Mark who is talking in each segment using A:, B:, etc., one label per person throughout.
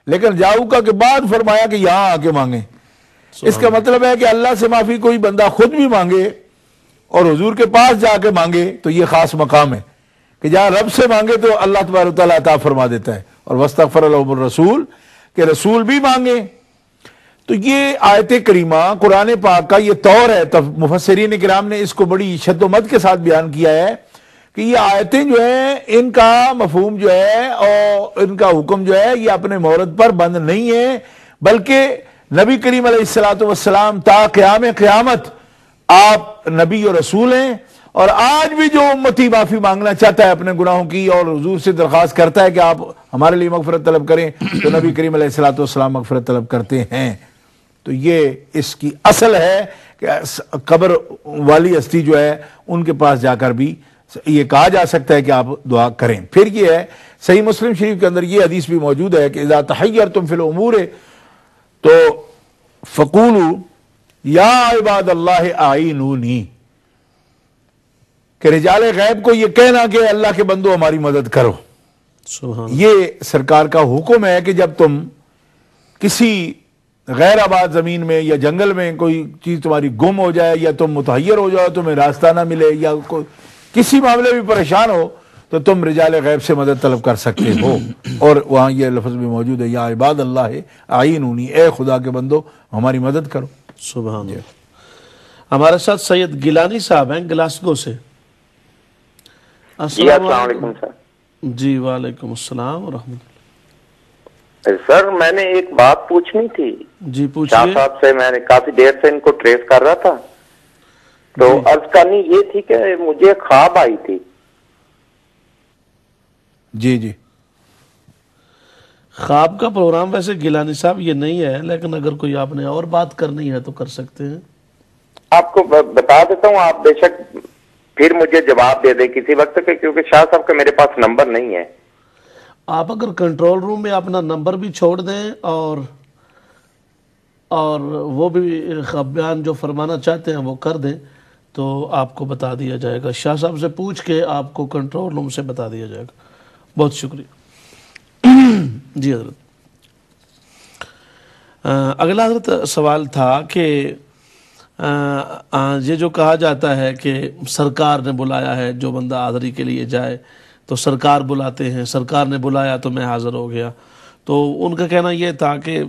A: لیکن جاؤکا کے بعد فرمایا کہ یہاں آ کے مانگیں. اس کا مطلب ہے کہ اللہ سے معافی کوئی بندہ خود بھی مانگے اور حضور کے پاس جا کے مانگے تو یہ خاص مقام ہے کہ جہاں رب سے مانگے تو اللہ تبارک و تعالیٰ عطا فرما دیتا ہے. اور واستغفر لهم الرسول کہ رسول بھی مانگے. تو یہ آیت کریمہ قرآن پاک کا یہ طور ہے. مفسرین کرام نے اس کو بڑی شد و مد کے ساتھ بیان کیا ہے کہ یہ آیتیں جو ہیں ان کا مفہوم جو ہے اور ان کا حکم جو ہے یہ اپنے مورد پر بند نہیں ہے، بلکہ نبی کریم علیہ الصلوۃ والسلام تا قیام قیامت آپ نبی اور رسول ہیں. اور آج بھی جو امتی معافی مانگنا چاہتا ہے اپنے گناہوں کی اور حضور سے درخواست کرتا ہے کہ آپ ہمارے لیے مغفرت طلب کریں تو نبی کریم علیہ الصلوۃ والسلام مغفرت طلب کرتے ہیں. تو یہ اس کی اصل ہے کہ قبر والی ہستی جو ہے ان کے پاس جا کر بھی یہ کہا جا سکتا ہے کہ آپ دعا کریں. پھر یہ ہے صحیح مسلم شریف کے اندر یہ حدیث بھی موجود ہے کہ اذا تحیرتم فی الامور تو فقولوا یا عباد اللہ اعینونی، کہ رجال غیب کو یہ کہنا کہ اللہ کے بندو ہماری مدد کرو. یہ سرکار کا حکم ہے کہ جب تم کسی غیر آباد زمین میں یا جنگل میں کوئی چیز تمہاری گم ہو جائے یا تم متحیر ہو جاؤ، تمہیں راستہ نہ ملے یا کسی معاملے بھی پریشان ہو تو تم رجال غیب سے مدد طلب کر سکتے ہو. اور وہاں یہ لفظ بھی موجود ہے یا عباد اللہ اعینونی، اے خدا کے بندو ہماری مدد کرو.
B: سبحان اللہ. ہمارے ساتھ سید گیلانی صاحب ہیں گلاسگو سے.
C: السلام علیکم سر.
B: جی وعلیکم السلام ورحمۃ اللہ.
C: سر میں نے ایک بات پوچھنی تھی.
B: جی
C: شاہ
B: پوچھیے.
C: صاحب سے میں نے کافی دیر سے ان کو ٹریس کر رہا تھا، تو عرض کرنی یہ تھی کہ مجھے خواب آئی تھی.
A: جی جی
B: خواب کا پروگرام ویسے گیلانی صاحب یہ نہیں ہے، لیکن اگر کوئی آپ نے اور بات کرنی ہے تو کر سکتے ہیں.
C: آپ کو بتا دیتا ہوں، آپ بے شک پھر مجھے جواب دے دیں کسی وقت کے، کیونکہ شاہ صاحب کا میرے پاس نمبر نہیں ہے.
B: آپ اگر کنٹرول روم میں اپنا نمبر بھی چھوڑ دیں اور وہ بھی بیان جو فرمانا چاہتے ہیں وہ کر دیں تو آپ کو بتا دیا جائے گا. شاہ صاحب سے پوچھ کے آپ کو کنٹرول روم سے بتا دیا جائے گا. بہت شکریہ. جی حضرت. اگلا حضرت سوال تھا کہ یہ جو کہا جاتا ہے کہ سرکار نے بلایا ہے، جو بندہ حاضری کے لیے جائے تو سرکار بلاتے ہیں، سرکار نے بلایا تو میں حاضر ہو گیا. تو ان کا کہنا یہ تھا کہ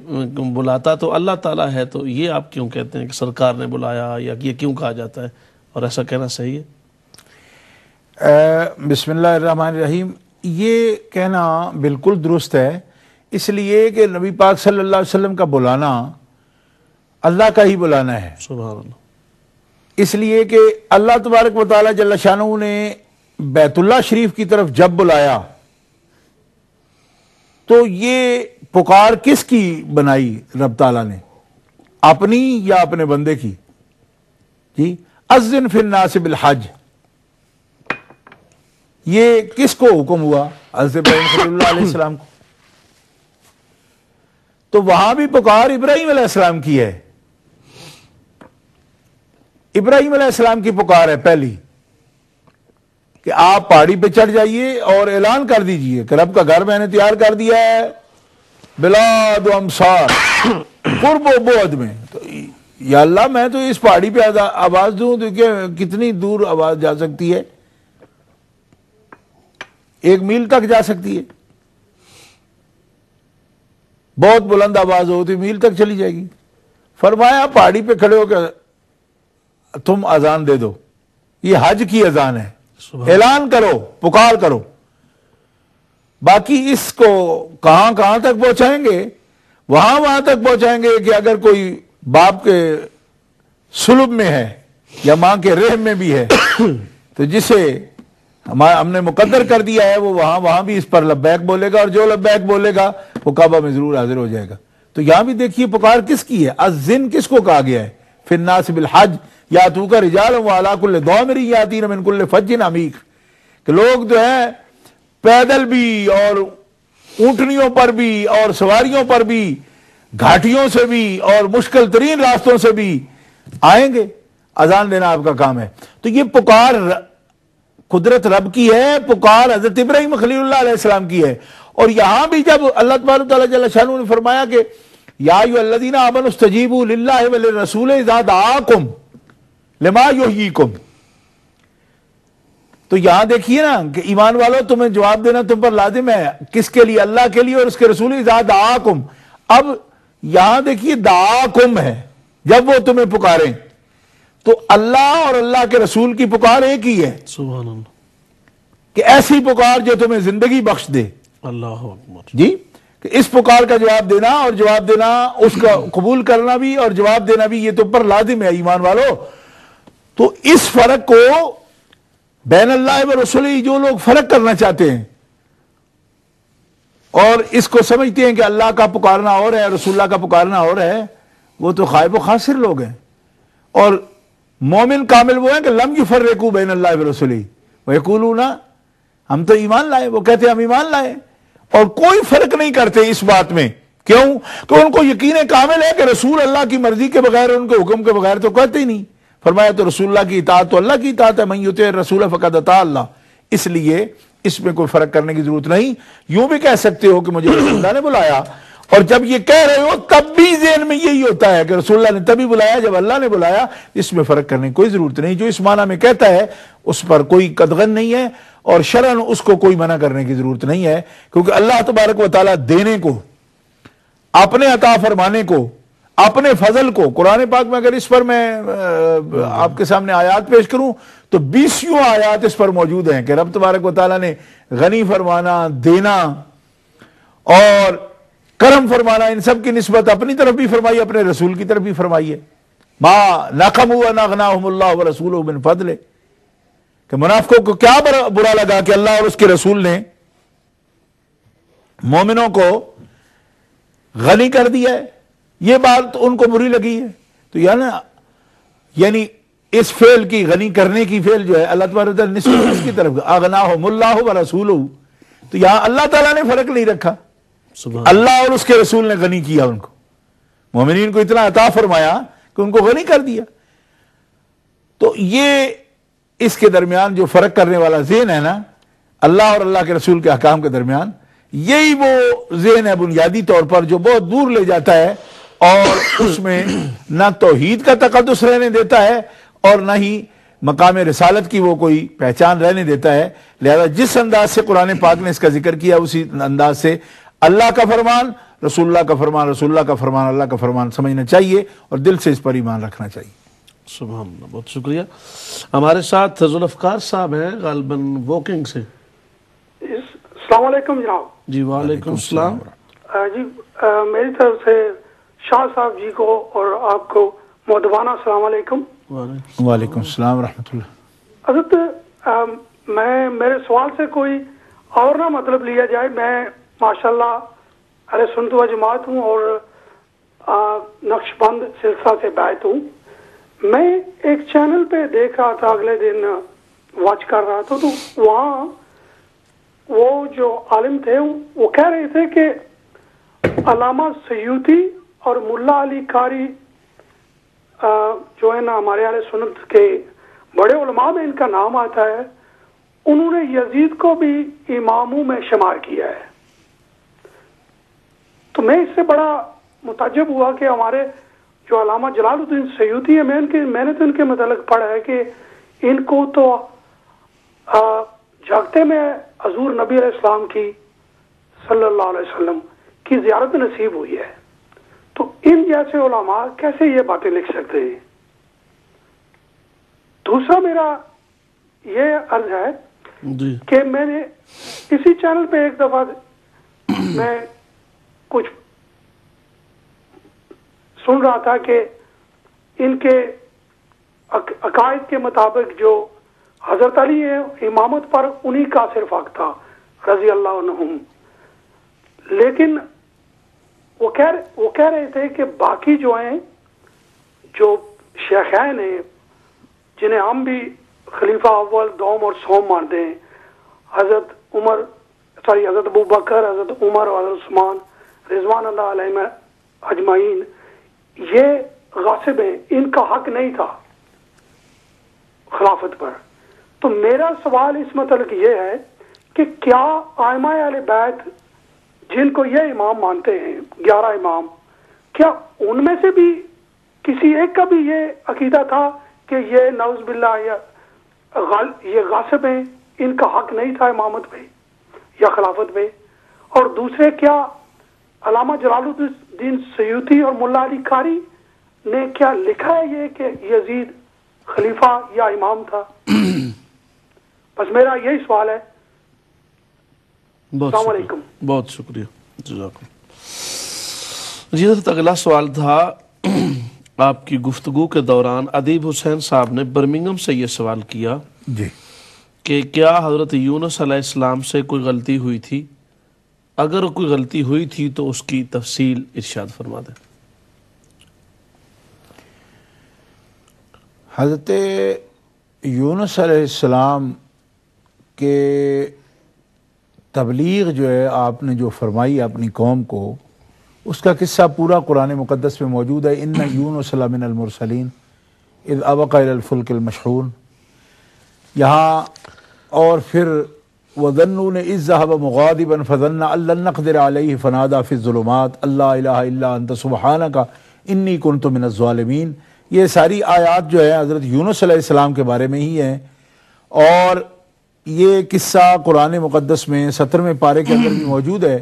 B: بلاتا تو اللہ تعالیٰ ہے، تو یہ آپ کیوں کہتے ہیں کہ سرکار نے بلایا، یا یہ کیوں کہا جاتا ہے اور ایسا کہنا صحیح ہے؟
A: بسم اللہ الرحمن الرحیم. یہ کہنا بالکل درست ہے، اس لیے کہ نبی پاک صلی اللہ علیہ وسلم کا بلانا اللہ کا ہی بلانا ہے.
B: سبحان اللہ.
A: اس لیے کہ اللہ تبارک و تعالیٰ جل شانہ نے بیت اللہ شریف کی طرف جب بلایا تو یہ پکار کس کی بنائی رب تعالیٰ نے، اپنی یا اپنے بندے کی؟ جی اذن فی الناس بالحج، یہ کس کو حکم ہوا؟ حضرت ابراہیم خلیل اللہ علیہ السلام کو. تو وہاں بھی پکار ابراہیم علیہ السلام کی ہے. ابراہیم علیہ السلام کی پکار ہے پہلی کہ آپ پہاڑی پہ چڑھ جائیے اور اعلان کر دیجئے کہ رب کا گھر میں نے تیار کر دیا ہے بلاد و امصار قرب و بعد میں. تو یا اللہ میں تو اس پہاڑی پہ آواز دوں تو کتنی دور آواز جا سکتی ہے؟ 1 میل تک جا سکتی ہے. بہت بلند آواز ہوتی میل تک چلی جائے گی. فرمایا پہاڑی پہ کھڑے ہو کے تم اذان دے دو. یہ حج کی اذان ہے، اعلان کرو، پکار کرو. باقی اس کو کہاں کہاں تک پہنچائیں گے؟ وہاں تک پہنچائیں گے کہ اگر کوئی باپ کے سلب میں ہے یا ماں کے رحم میں بھی ہے تو جسے ہم نے مقدر کر دیا ہے وہ وہاں بھی اس پر لبیک بولے گا، اور جو لبیک بولے گا وہ کعبہ میں ضرور حاضر ہو جائے گا. تو یہاں بھی دیکھیے پکار کس کی ہے، اذن کس کو کہا گیا ہے؟ فی الناس بالحج یاتوک رجالا وعلی کل ضامر یاتین من کل فج عمیق، کہ لوگ جو ہے پیدل بھی اور اونٹنیوں پر بھی اور سواریوں پر بھی، گھاٹیوں سے بھی اور مشکل ترین راستوں سے بھی آئیں گے. اذان دینا آپ کا کام ہے. تو یہ پکار قدرت رب کی ہے، پکار حضرت ابراہیم خلیل اللہ علیہ السلام کی ہے. اور یہاں بھی جب اللہ تبارک تعالیٰ جل شانہ نے فرمایا کہ یا ایھا الذین آمنوا استجیبوا للہ وللرسول اذا دعاکم لما یحییکم، تو یہاں دیکھیے نا کہ ایمان والو تمہیں جواب دینا تم پر لازم ہے، کس کے لیے؟ اللہ کے لیے اور اس کے رسول اذا دعاکم۔ اب یہاں دیکھیے دعاکم ہے، جب وہ تمہیں پکاریں، تو اللہ اور اللہ کے رسول کی پکار ایک ہی ہے
B: سبحان اللہ،
A: کہ ایسی پکار جو تمہیں زندگی بخش دے،
B: اللہ اکبر،
A: جی، کہ اس پکار کا جواب دینا، اور جواب دینا اس کا قبول کرنا بھی اور جواب دینا بھی، یہ تم پر لازم ہے ایمان والو۔ تو اس فرق کو بین اللہ و رسولہ جو لوگ فرق کرنا چاہتے ہیں اور اس کو سمجھتے ہیں کہ اللہ کا پکارنا اور ہے، رسول اللہ کا پکارنا اور ہے، وہ تو خائب و خاسر لوگ ہیں۔ اور مومن کامل وہ ہیں کہ لم یفرقوا بین اللہ و رسولہ ویقولون، ہم تو ایمان لائے، وہ کہتے ہیں ہم ایمان لائے، اور کوئی فرق نہیں کرتے اس بات میں۔ کیوں؟ کہ ان کو یقین کامل ہے کہ رسول اللہ کی مرضی کے بغیر، ان کے حکم کے بغیر تو کہتے ہی نہیں۔ فرمایا تو رسول اللہ کی اطاعت تو اللہ کی اطاعت ہے، من یطع الرسول فقد اطاع اللہ، اس لیے اس میں کوئی فرق کرنے کی ضرورت نہیں۔ یوں بھی کہہ سکتے ہو کہ مجھے رسول اللہ نے بلایا، اور جب یہ کہہ رہے ہو تب بھی ذہن میں یہی ہوتا ہے کہ رسول اللہ نے تبھی بلایا جب اللہ نے بلایا، اس میں فرق کرنے کی کوئی ضرورت نہیں۔ جو اس معنی میں کہتا ہے اس پر کوئی قدغن نہیں ہے، اور شرعاً اس کو کوئی منع کرنے کی ضرورت نہیں ہے، کیونکہ اللہ تبارک و تعالیٰ دینے کو، اپنے عطا فرمانے کو، اپنے فضل کو، قرآن پاک میں اگر اس پر میں آپ کے سامنے آیات پیش کروں تو 20 آیات اس پر موجود ہیں کہ رب تبارک و تعالیٰ نے غنی فرمانا، دینا اور کرم فرمانا، ان سب کی نسبت اپنی طرف بھی فرمائی، اپنے رسول کی طرف بھی فرمائی ہے۔ ما نقموا ان اغناهم اللہ ورسولہ من فضلہ، کہ منافقوں کو کیا برا لگا کہ اللہ اور اس کے رسول نے مومنوں کو غنی کر دیا ہے، یہ بات ان کو بری لگی ہے۔ تو یعنی اس فعل کی، غنی کرنے کی فعل جو ہے اللہ تبارک تعالیٰ نسبت اس کی طرف، اغناہم اللہ ورسولہ، تو یہاں اللہ تعالیٰ نے فرق نہیں رکھا،
B: سبحان
A: اللہ اور اس کے رسول نے غنی کیا ان کو، مومنین کو اتنا عطا فرمایا کہ ان کو غنی کر دیا۔ تو یہ اس کے درمیان جو فرق کرنے والا ذہن ہے نا اللہ اور اللہ کے رسول کے احکام کے درمیان، یہی وہ ذہن ہے بنیادی طور پر جو بہت دور لے جاتا ہے، اور اس میں نہ توحید کا تقدس رہنے دیتا ہے اور نہ ہی مقام رسالت کی وہ کوئی پہچان رہنے دیتا ہے۔ لہذا جس انداز سے قرآن پاک نے اس کا ذکر کیا، اسی انداز سے اللہ کا فرمان، رسول اللہ کا فرمان، رسول اللہ کا فرمان، اللہ کا فرمان سمجھنا چاہیے اور دل سے اس پر ایمان رکھنا چاہیے۔
B: سبحان اللہ، بہت شکریہ۔ ہمارے ساتھ ذوالفقار صاحب ہیں غالباً ووکنگ سے۔
D: السلام علیکم جناب۔
B: جی وعلیکم السلام۔
D: جی میری طرف سے شاہ صاحب جی کو اور آپ کو مودبانہ السلام علیکم۔
A: وعلیکم السلام ورحمۃ اللہ۔
D: حضرت میرے سوال سے کوئی اور نہ مطلب لیا جائے، میں ماشاءاللہ اہل سنت و جماعت ہوں اور نقش بند سلسلہ سے بیعت ہوں۔ میں ایک چینل پہ دیکھ رہا تھا، اگلے دن واچ کر رہا تھا، تو وہاں وہ جو عالم تھے وہ کہہ رہے تھے کہ علامہ سیوطی اور ملا علی قاری جو ہے نا ہمارے اہل سنت کے بڑے علماء میں ان کا نام آتا ہے، انہوں نے یزید کو بھی اماموں میں شمار کیا ہے۔ تو میں اس سے بڑا متعجب ہوا کہ ہمارے جو علامہ جلال الدین سیوطی ہیں، میں نے تو ان کے متعلق پڑھا ہے کہ ان کو تو جھاگتے میں حضور نبی علیہ السلام کی صلی اللہ علیہ وسلم کی زیارت نصیب ہوئی ہے۔ تو ان جیسے علماء کیسے یہ باتیں لکھ سکتے ہیں؟ دوسرا میرا یہ عرض ہے کہ میں نے اسی چینل پہ ایک دفعہ میں کچھ سن رہا تھا کہ ان کے عقائد کے مطابق جو حضرت علی ہے امامت پر انہی کا صرف حق تھا رضی اللہ عنہم، لیکن وہ کہہ رہے تھے کہ باقی جو ہیں جو شیخین ہیں جنہیں ہم بھی خلیفہ اول، دوم اور سوم مانتے ہیں، حضرت ابو بکر، حضرت عمر اور حضرت عثمان رضوان اللہ علیہ اجمعین، یہ غاصب ہیں، ان کا حق نہیں تھا خلافت پر۔ تو میرا سوال اس متعلق یہ ہے کہ کیا ائمہ اہل بیت جن کو یہ امام مانتے ہیں 11 امام، کیا ان میں سے بھی کسی ایک کا بھی یہ عقیدہ تھا کہ یہ نعوذ باللہ یہ غاصب ہیں، ان کا حق نہیں تھا امامت پہ یا خلافت پہ؟ اور دوسرے، کیا علامہ جلال الدین سیوطی اور ملا علی قاری نے کیا لکھا ہے یہ کہ یزید خلیفہ یا امام تھا؟ بس میرا یہی سوال ہے. السلام علیکم.
B: بہت شکریہ. جزاکم. جی حضرت اگلا سوال تھا آپ کی گفتگو کے دوران ادیب حسین صاحب نے برمنگم سے یہ سوال کیا
A: جی
B: کہ کیا حضرت یونس علیہ السلام سے کوئی غلطی ہوئی تھی؟ اگر کوئی غلطی ہوئی تھی تو اس کی تفصیل ارشاد فرما دیں.
A: حضرت یونس علیہ السلام کے تبلیغ جو ہے آپ نے جو فرمائی اپنی قوم کو، اس کا قصہ پورا قرآن مقدس میں موجود ہے. ان یونس لمن المرسلین اذ ابق الی الفلک المشحون. یہاں اور پھر وَظَنُّونَ إِذْ ذَهَبَ مُغَاضِبًا فَظَنَّ أَن لَّن نَّقْدِرَ عَلَيْهِ فَنَادَىٰ فِي الظُّلُمَاتِ أَن لَّا إِلَٰهَ إِلَّا أَنتَ سُبْحَانَكَ إِنِّي كُنتُ مِنَ الظَّالِمِينَ. یہ ساری آیات جو ہے حضرت یونس علیہ السلام کے بارے میں ہی ہیں، اور یہ قصہ قرآن مقدس میں 17ویں پارے کے اندر بھی موجود ہے.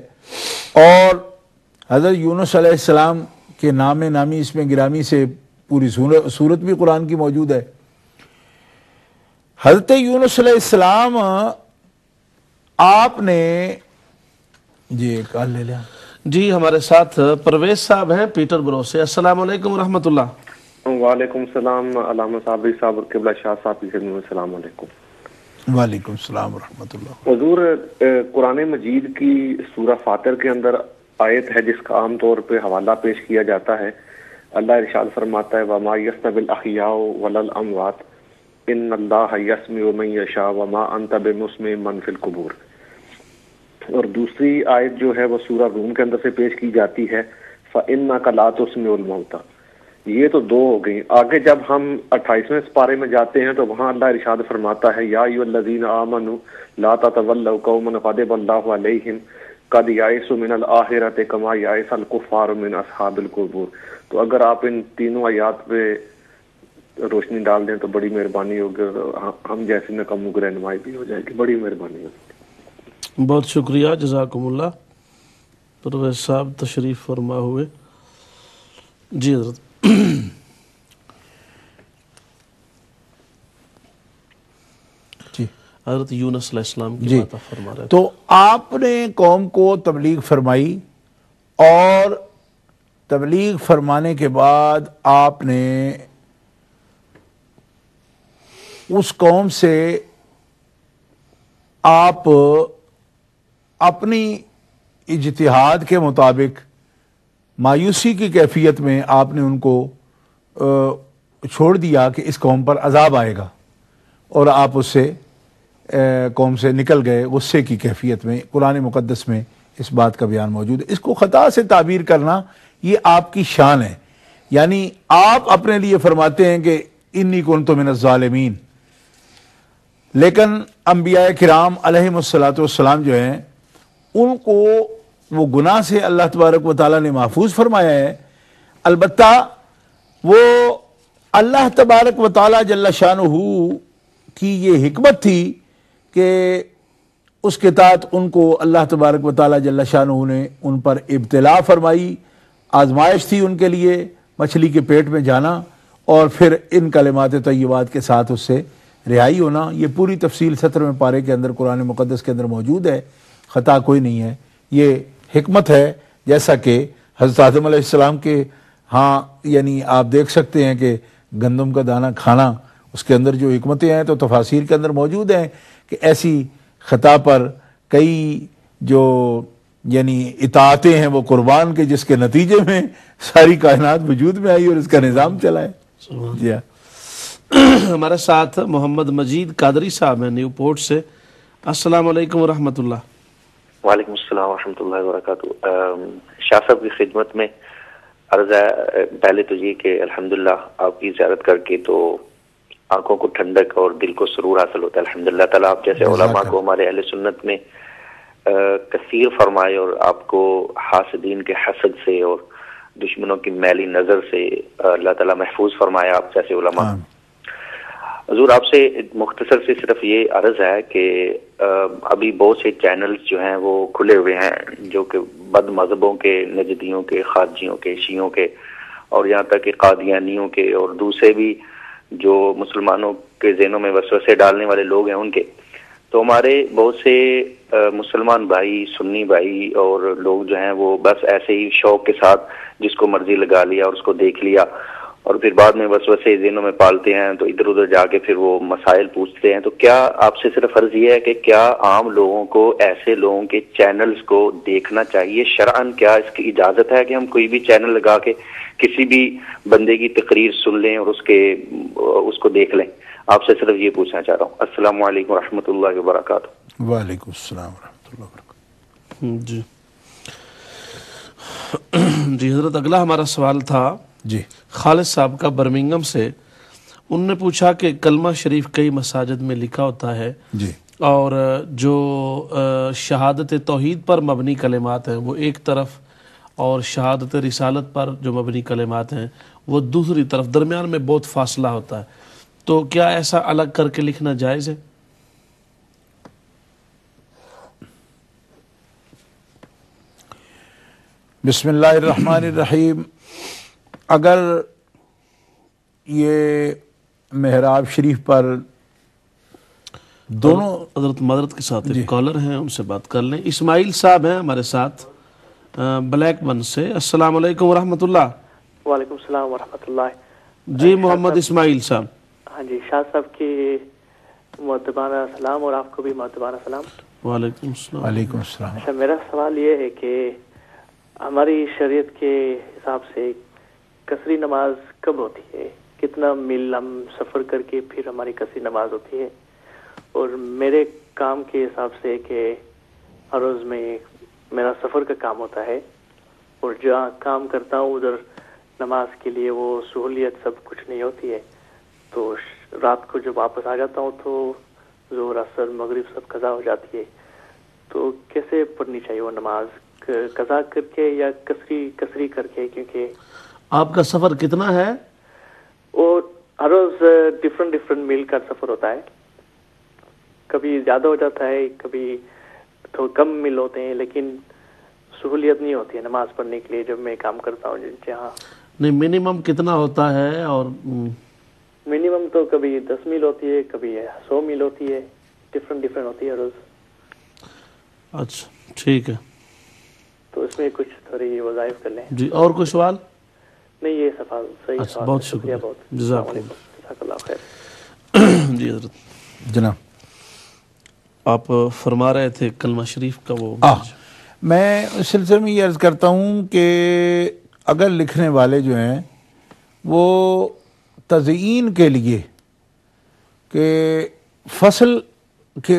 A: اور حضرت یونس علیہ السلام کے نام نامی اس میں گرامی سے پوری صورت بھی قرآن کی موجود ہے. حضرت یونس علیہ السلام آپ نے جی کال لے لیا.
B: جی ہمارے ساتھ پرویز صاحب ہیں پیٹر برو سے. السلام علیکم ورحمۃ اللہ.
E: وعلیکم السلام علامہ صاحب صاحب اور قبلہ شاہ صاحب کی خدمت میں السلام علیکم.
A: وعلیکم السلام ورحمۃ اللہ.
E: حضور قرآن مجید کی سورہ فاطر کے اندر آیت ہے جس کا عام طور پہ حوالہ پیش کیا جاتا ہے. اللہ ارشاد فرماتا ہے وَمَا يَسْتَوِي الْأَحْيَاءُ وَلَا الْأَمْوَاتُ إِنَّ اللَّهَ يَسْمِعُ مَن يَشَاءُ وَمَا أَنتَ بِمُسْمِعٍ مَن فِي الْقُبُورِ. اور دوسری آیت جو ہے وہ سورہ روم کے اندر سے پیش کی جاتی ہے فَإِنَّكَ لَا تُسْمِعُ الْمَوْتَى. یہ تو دو ہو گئی. آگے جب ہم 28ویں پارے میں جاتے ہیں تو وہاں اللہ ارشاد فرماتا ہے یا ایھا الذین آمنوا لا تتولوا قوما غضب اللہ علیہم قد یئسوا من الآخرۃ کما یئس الکفار من اصحاب القبور. تو اگر آپ ان تینوں آیات پہ روشنی ڈال دیں تو بڑی مہربانی ہوگی، ہم جیسے نکموں کی رہنمائی بھی ہو جائے گی. بڑی مہربانی ہوگی.
B: بہت شکریہ. جزاکم اللہ. پرویز صاحب تشریف فرما ہوئے. جی حضرت.
A: جی
B: حضرت یونس علیہ السلام کی بات فرما رہے.
A: تو آپ نے قوم کو تبلیغ فرمائی، اور تبلیغ فرمانے کے بعد آپ نے اس قوم سے آپ اپنی اجتہاد کے مطابق مایوسی کی کیفیت میں آپ نے ان کو چھوڑ دیا کہ اس قوم پر عذاب آئے گا، اور آپ اس سے قوم سے نکل گئے غصے کی کیفیت میں. قرآن مقدس میں اس بات کا بیان موجود ہے. اس کو خطا سے تعبیر کرنا یہ آپ کی شان ہے. یعنی آپ اپنے لیے فرماتے ہیں کہ انی کنت من الظالمین، لیکن انبیاء کرام علیہم الصلاۃ والسلام جو ہیں ان کو وہ گناہ سے اللہ تبارک و تعالیٰ نے محفوظ فرمایا ہے. البتہ وہ اللہ تبارک و تعالیٰ جل شانہ کی یہ حکمت تھی کہ اس کے تحت ان کو اللہ تبارک و تعالیٰ جل شانہ نے ان پر ابتلا فرمائی. آزمائش تھی ان کے لیے مچھلی کے پیٹ میں جانا اور پھر ان کلمات طیبات کے ساتھ اس سے رہائی ہونا. یہ پوری تفصیل 17ویں پارے کے اندر قرآن مقدس کے اندر موجود ہے. خطا کوئی نہیں ہے، یہ حکمت ہے. جیسا کہ حضرت آدم علیہ السلام کے ہاں یعنی آپ دیکھ سکتے ہیں کہ گندم کا دانہ کھانا، اس کے اندر جو حکمتیں ہیں تو تفاسیر کے اندر موجود ہیں کہ ایسی خطا پر کئی جو یعنی اطاعتیں ہیں وہ قربان کے، جس کے نتیجے میں ساری کائنات وجود میں آئی اور اس کا نظام چلا ہے. جی
B: ہمارے ساتھ محمد مجید قادری صاحب ہیں نیو پورٹ سے. السلام علیکم ورحمۃ اللہ.
F: وعلیکم السلام ورحمۃ اللہ وبرکاتہ. شاہ صاحب کی خدمت میں عرض ہے پہلے تو یہ کہ الحمدللہ آپ کی زیارت کر کے تو آنکھوں کو ٹھنڈک اور دل کو سرور حاصل ہوتا ہے. الحمدللہ تعالیٰ آپ جیسے علماء کو ہمارے اہل سنت میں کثیر فرمائے اور آپ کو حاسدین کے حسد سے اور دشمنوں کی میلی نظر سے اللہ تعالیٰ محفوظ فرمائے آپ جیسے علماء۔ حضور آپ سے مختصر سے صرف یہ عرض ہے کہ ابھی بہت سے چینلز جو ہیں وہ کھلے ہوئے ہیں جو کہ بد مذہبوں کے، نجدیوں کے، خارجیوں کے، شیعوں کے اور یہاں تک کہ قادیانیوں کے اور دوسرے بھی جو مسلمانوں کے ذہنوں میں وسوسے ڈالنے والے لوگ ہیں ان کے۔ تو ہمارے بہت سے مسلمان بھائی، سنی بھائی اور لوگ جو ہیں وہ بس ایسے ہی شوق کے ساتھ جس کو مرضی لگا لیا اور اس کو دیکھ لیا اور پھر بعد میں وسوسے ذہنوں میں پالتے ہیں تو ادھر ادھر جا کے پھر وہ مسائل پوچھتے ہیں۔ تو کیا آپ سے صرف عرض یہ ہے کہ کیا عام لوگوں کو ایسے لوگوں کے چینلز کو دیکھنا چاہیے شرعاً؟ کیا اس کی اجازت ہے کہ ہم کوئی بھی چینل لگا کے کسی بھی بندے کی تقریر سن لیں اور اس کو دیکھ لیں؟ آپ سے صرف یہ پوچھنا چاہ رہا ہوں۔ السلام علیکم ورحمۃ اللہ وبرکاتہ۔
A: وعلیکم السلام ورحمۃ اللہ وبرکاتہ۔
B: جی حضرت، اگلا ہمارا سوال تھا
A: جی
B: خالد صاحب کا برمنگم سے۔ انہوں نے پوچھا کہ کلمہ شریف کئی مساجد میں لکھا ہوتا ہے
A: جی،
B: اور جو شہادت توحید پر مبنی کلمات ہیں وہ ایک طرف اور شہادت رسالت پر جو مبنی کلمات ہیں وہ دوسری طرف، درمیان میں بہت فاصلہ ہوتا ہے، تو کیا ایسا الگ کر کے لکھنا جائز ہے؟
A: بسم اللہ الرحمن الرحیم۔ اگر یہ محراب شریف پر دونوں
B: حضرت مدرت کے ساتھ ایک کالر ہیں، ان سے بات کر لیں۔ اسماعیل صاحب ہیں ہمارے ساتھ بلیک بن سے۔ السلام علیکم ورحمۃ اللہ۔
G: وعلیکم السلام ورحمۃ اللہ۔
B: جی محمد اسماعیل صاحب۔
G: ہاں جی، شاہ صاحب کی مؤدبانہ سلام اور آپ کو بھی مؤدبانہ سلام۔
B: وعلیکم السلام۔
A: وعلیکم السلام۔
G: اچھا، میرا سوال یہ ہے کہ ہماری شریعت کے حساب سے قصری نماز کب ہوتی ہے؟ کتنا میل ہم سفر کر کے پھر ہماری قصری نماز ہوتی ہے؟ اور میرے کام کے حساب سے کہ ہر روز میں میرا سفر کا کام ہوتا ہے اور جہاں کام کرتا ہوں ادھر نماز کے لیے وہ سہولیت سب کچھ نہیں ہوتی ہے، تو رات کو جب واپس آ جاتا ہوں تو ظہر عصر مغرب سب قضا ہو جاتی ہے، تو کیسے پڑھنی چاہیے وہ نماز؟ قضا کر کے یا قصری کر کے؟ کیونکہ
B: آپ کا سفر کتنا ہے؟
G: وہ ہر روز ڈفرنٹ میل کا سفر ہوتا ہے، کبھی زیادہ ہو جاتا ہے، کبھی تو کم میل ہوتے ہیں، لیکن سہولیت نہیں ہوتی ہے نماز پڑھنے کے لیے جب میں کام کرتا ہوں جہاں۔
B: نہیں، منیمم کتنا ہوتا ہے؟ اور
G: منیمم تو کبھی 10 میل ہوتی ہے، کبھی 100 میل ہوتی ہے، ڈفرنٹ ہوتی ہے روز۔
B: اچھا ٹھیک ہے،
G: تو اس میں کچھ تھوڑی وظائف کر لیں۔
B: جی اور کوئی سوال؟
G: نہیں، یہ سوال صحیح
B: اچھا،
G: سوال،
B: بہت
G: شکریہ
B: شکریہ،
G: بہت،
B: جزاک
G: السلام علیکم، جزاک اللہ خیر۔
B: جی حضرت
A: جناب
B: آپ فرما رہے تھے کلمہ شریف کا وہ۔
A: میں اس سلسلے میں یہ عرض کرتا ہوں کہ اگر لکھنے والے جو ہیں وہ تزئین کے لیے کہ فصل کے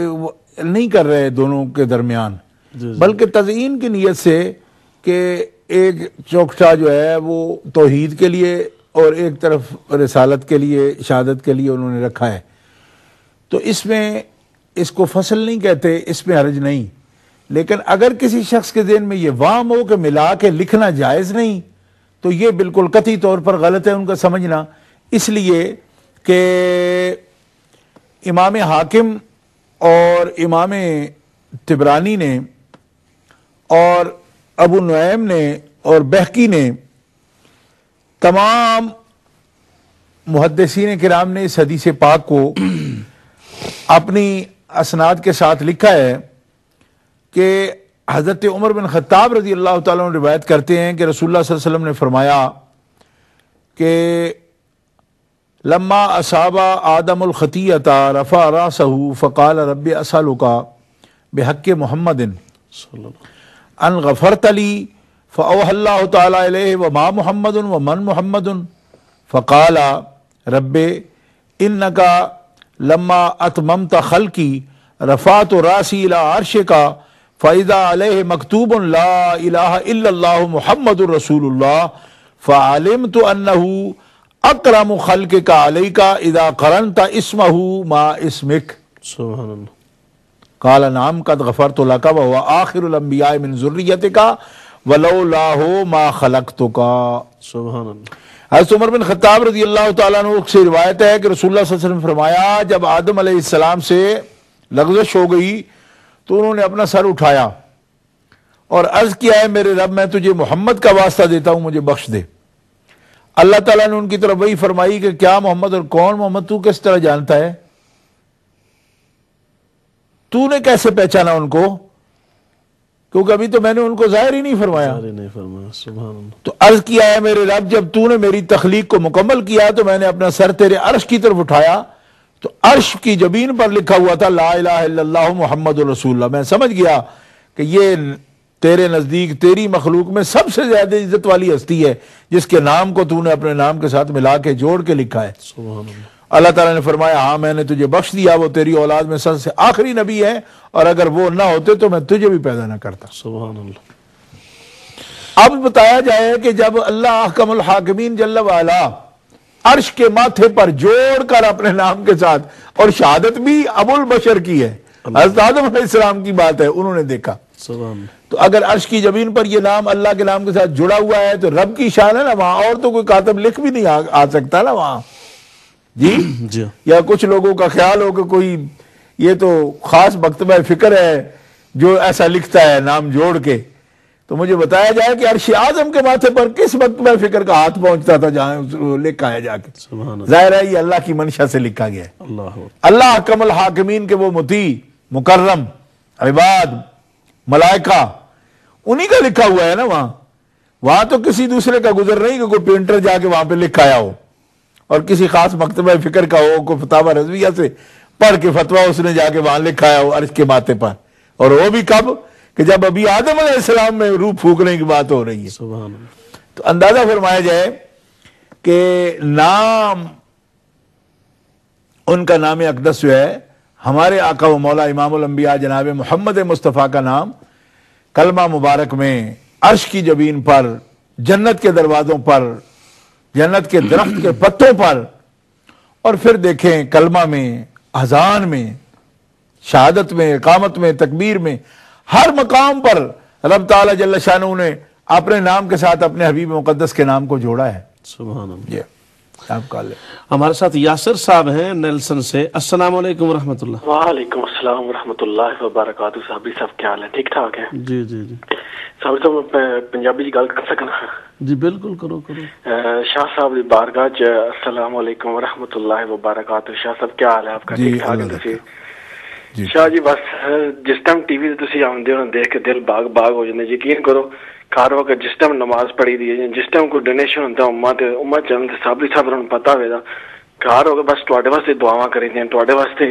A: نہیں کر رہے دونوں کے درمیان، بلکہ تزئین کی نیت سے کہ ایک چوکٹا جو ہے وہ توحید کے لیے اور ایک طرف رسالت کے لیے، شہادت کے لیے انہوں نے رکھا ہے، تو اس میں اس کو فصل نہیں کہتے، اس میں حرج نہیں۔ لیکن اگر کسی شخص کے ذہن میں یہ وہم ہو کہ ملا کے لکھنا جائز نہیں، تو یہ بالکل قطعی طور پر غلط ہے ان کا سمجھنا، اس لیے کہ امام حاکم اور امام طبرانی نے اور ابو نعیم نے اور بہقی نے، تمام محدثین کرام نے اس حدیث پاک کو اپنی اسناد کے ساتھ لکھا ہے کہ حضرت عمر بن خطاب رضی اللہ تعالیٰ عنہ روایت کرتے ہیں کہ رسول اللہ صلی اللہ علیہ وسلم نے فرمایا کہ لما اصاب آدم الخطیۃ رفع راسہ فقال رب اسألک بحق محمد ان غفرت لی فاوحى اللہ تعالی الیہ وما محمد ومن محمد فقال رب انک لما اتممت خلقی رفعت راسی الى عرشک فاذا علیہ مکتوب لا الہ الا اللہ محمد رسول اللہ فعلمت انہ اکرم خلقک علیک اذا قرنت اسمہ ما اسمک۔
B: سبحان اللہ۔
A: قال نعم قد غفرت لك وهو آخر الانبیاء من ذریتك ولولاہ ما خلقتک.
B: سبحان اللہ.
A: حضرت عمر بن خطاب رضی اللہ تعالیٰ عنہ سے روایت ہے کہ رسول اللہ صلی اللہ علیہ وسلم نے فرمایا جب آدم علیہ السلام سے لغزش ہو گئی تو انہوں نے اپنا سر اٹھایا اور عرض کیا ہے میرے رب میں تجھے محمد کا واسطہ دیتا ہوں مجھے بخش دے. اللہ تعالیٰ نے ان کی طرف وہی فرمائی کہ کیا محمد اور کون محمد تو کس طرح جانتا ہے, تو نے کیسے پہچانا ان کو, کیونکہ ابھی تو میں نے ان کو ظاہر ہی نہیں فرمایا.
B: سبحان اللہ.
A: تو عرض کیا ہے میرے رب جب تو نے میری تخلیق کو مکمل کیا تو میں نے اپنا سر تیرے عرش کی طرف اٹھایا تو عرش کی جبین پر لکھا ہوا تھا لا الہ الا اللہ محمد رسول اللہ. میں سمجھ گیا کہ یہ تیرے نزدیک تیری مخلوق میں سب سے زیادہ عزت والی ہستی ہے جس کے نام کو تو نے اپنے نام کے ساتھ ملا کے جوڑ کے لکھا ہے.
B: سبحان اللہ.
A: اللہ تعالیٰ نے فرمایا ہاں میں نے تجھے بخش دیا, وہ تیری اولاد میں سب سے آخری نبی ہے اور اگر وہ نہ ہوتے تو میں تجھے بھی پیدا نہ کرتا.
B: سبحان اللہ.
A: اب بتایا جائے کہ جب اللہ احکم الحاکمین جل وعلا عرش کے ماتھے پر جوڑ کر اپنے نام کے ساتھ, اور شہادت بھی ابو البشر کی ہے, حضرت آدم علیہ السلام کی بات ہے, انہوں نے دیکھا.
B: سبحان اللہ.
A: تو اگر عرش کی زمین پر یہ نام اللہ کے نام کے ساتھ جڑا ہوا ہے تو رب کی شان ہے نا وہاں, اور تو کوئی کاتب لکھ بھی نہیں آ سکتا نا وہاں. جی یا کچھ لوگوں کا خیال ہو کہ کوئی یہ تو خاص مکتبہ فکر ہے جو ایسا لکھتا ہے نام جوڑ کے, تو مجھے بتایا جائے کہ عرش اعظم کے ماتھے پر کس مکتبہ فکر کا ہاتھ پہنچتا تھا جہاں لکھا ہے جا کے. ظاہر ہے یہ اللہ کی منشا سے لکھا گیا ہے. اللہ حکم الحاکمین کے وہ مطیع مکرم عباد ملائکہ انہی کا لکھا ہوا ہے نا وہاں تو کسی دوسرے کا گزر نہیں کہ کوئی پرنٹر جا کے وہاں پہ لکھا آیا ہو اور کسی خاص مکتبہ فکر کا ہو, کوئی فتاوی رضویہ سے پڑھ کے فتویٰ اس نے جا کے وہاں لکھا آیا ہو عرش کے ماتھے پر, اور وہ بھی کب کہ جب ابھی آدم علیہ السلام میں روح پھونکنے کی بات ہو رہی ہے.
B: سبحان اللہ.
A: تو اندازہ فرمایا جائے کہ نام ان کا نام اقدس جو ہے ہمارے آقا و مولا امام الانبیاء جناب محمد مصطفیٰ کا نام کلمہ مبارک میں عرش کی جبین پر, جنت کے دروازوں پر, جنت کے درخت کے پتوں پر, اور پھر دیکھیں کلمہ میں, اذان میں, شہادت میں, اقامت میں, تکبیر میں, ہر مقام پر رب تعالی جل شانہ نے اپنے نام کے ساتھ اپنے حبیب مقدس کے نام کو جوڑا ہے.
B: سبحان اللہ.
A: آپ کال لیں.
B: ہمارے ساتھ یاسر صاحب ہیں نیلسن سے. السلام علیکم ورحمۃ اللہ.
H: وعلیکم السلام ورحمۃ اللہ وبرکاتہ. صاحب صاحب کیا حال ہے, ٹھیک ٹھاک ہے؟
B: جی جی جی.
H: صاحب صاحب پنجابی جی گل کر سکنا؟
B: جی بالکل کرو.
H: شاہ صاحب دی بارگاہ چ السلام علیکم ورحمۃ اللہ وبرکاتہ. شاہ صاحب کیا حال ہے آپ کا, ٹھیک ٹھاک ہے؟ شاہ جی بس جس ٹائم ٹی وی تسی آندے ہو دیکھ کے دل باغ باغ ہو جاندے. یقین کرو گھر وقت جس ٹائم نماز پڑھی دی ہے, جس ٹائم کوئی ڈونیشن ہوتا امت چلن تے صابری صاحب نوں پتہ ہوے دا گھر ہو کے بس تواڈے واسطے دعاواں کری دیں, تواڈے واسطے.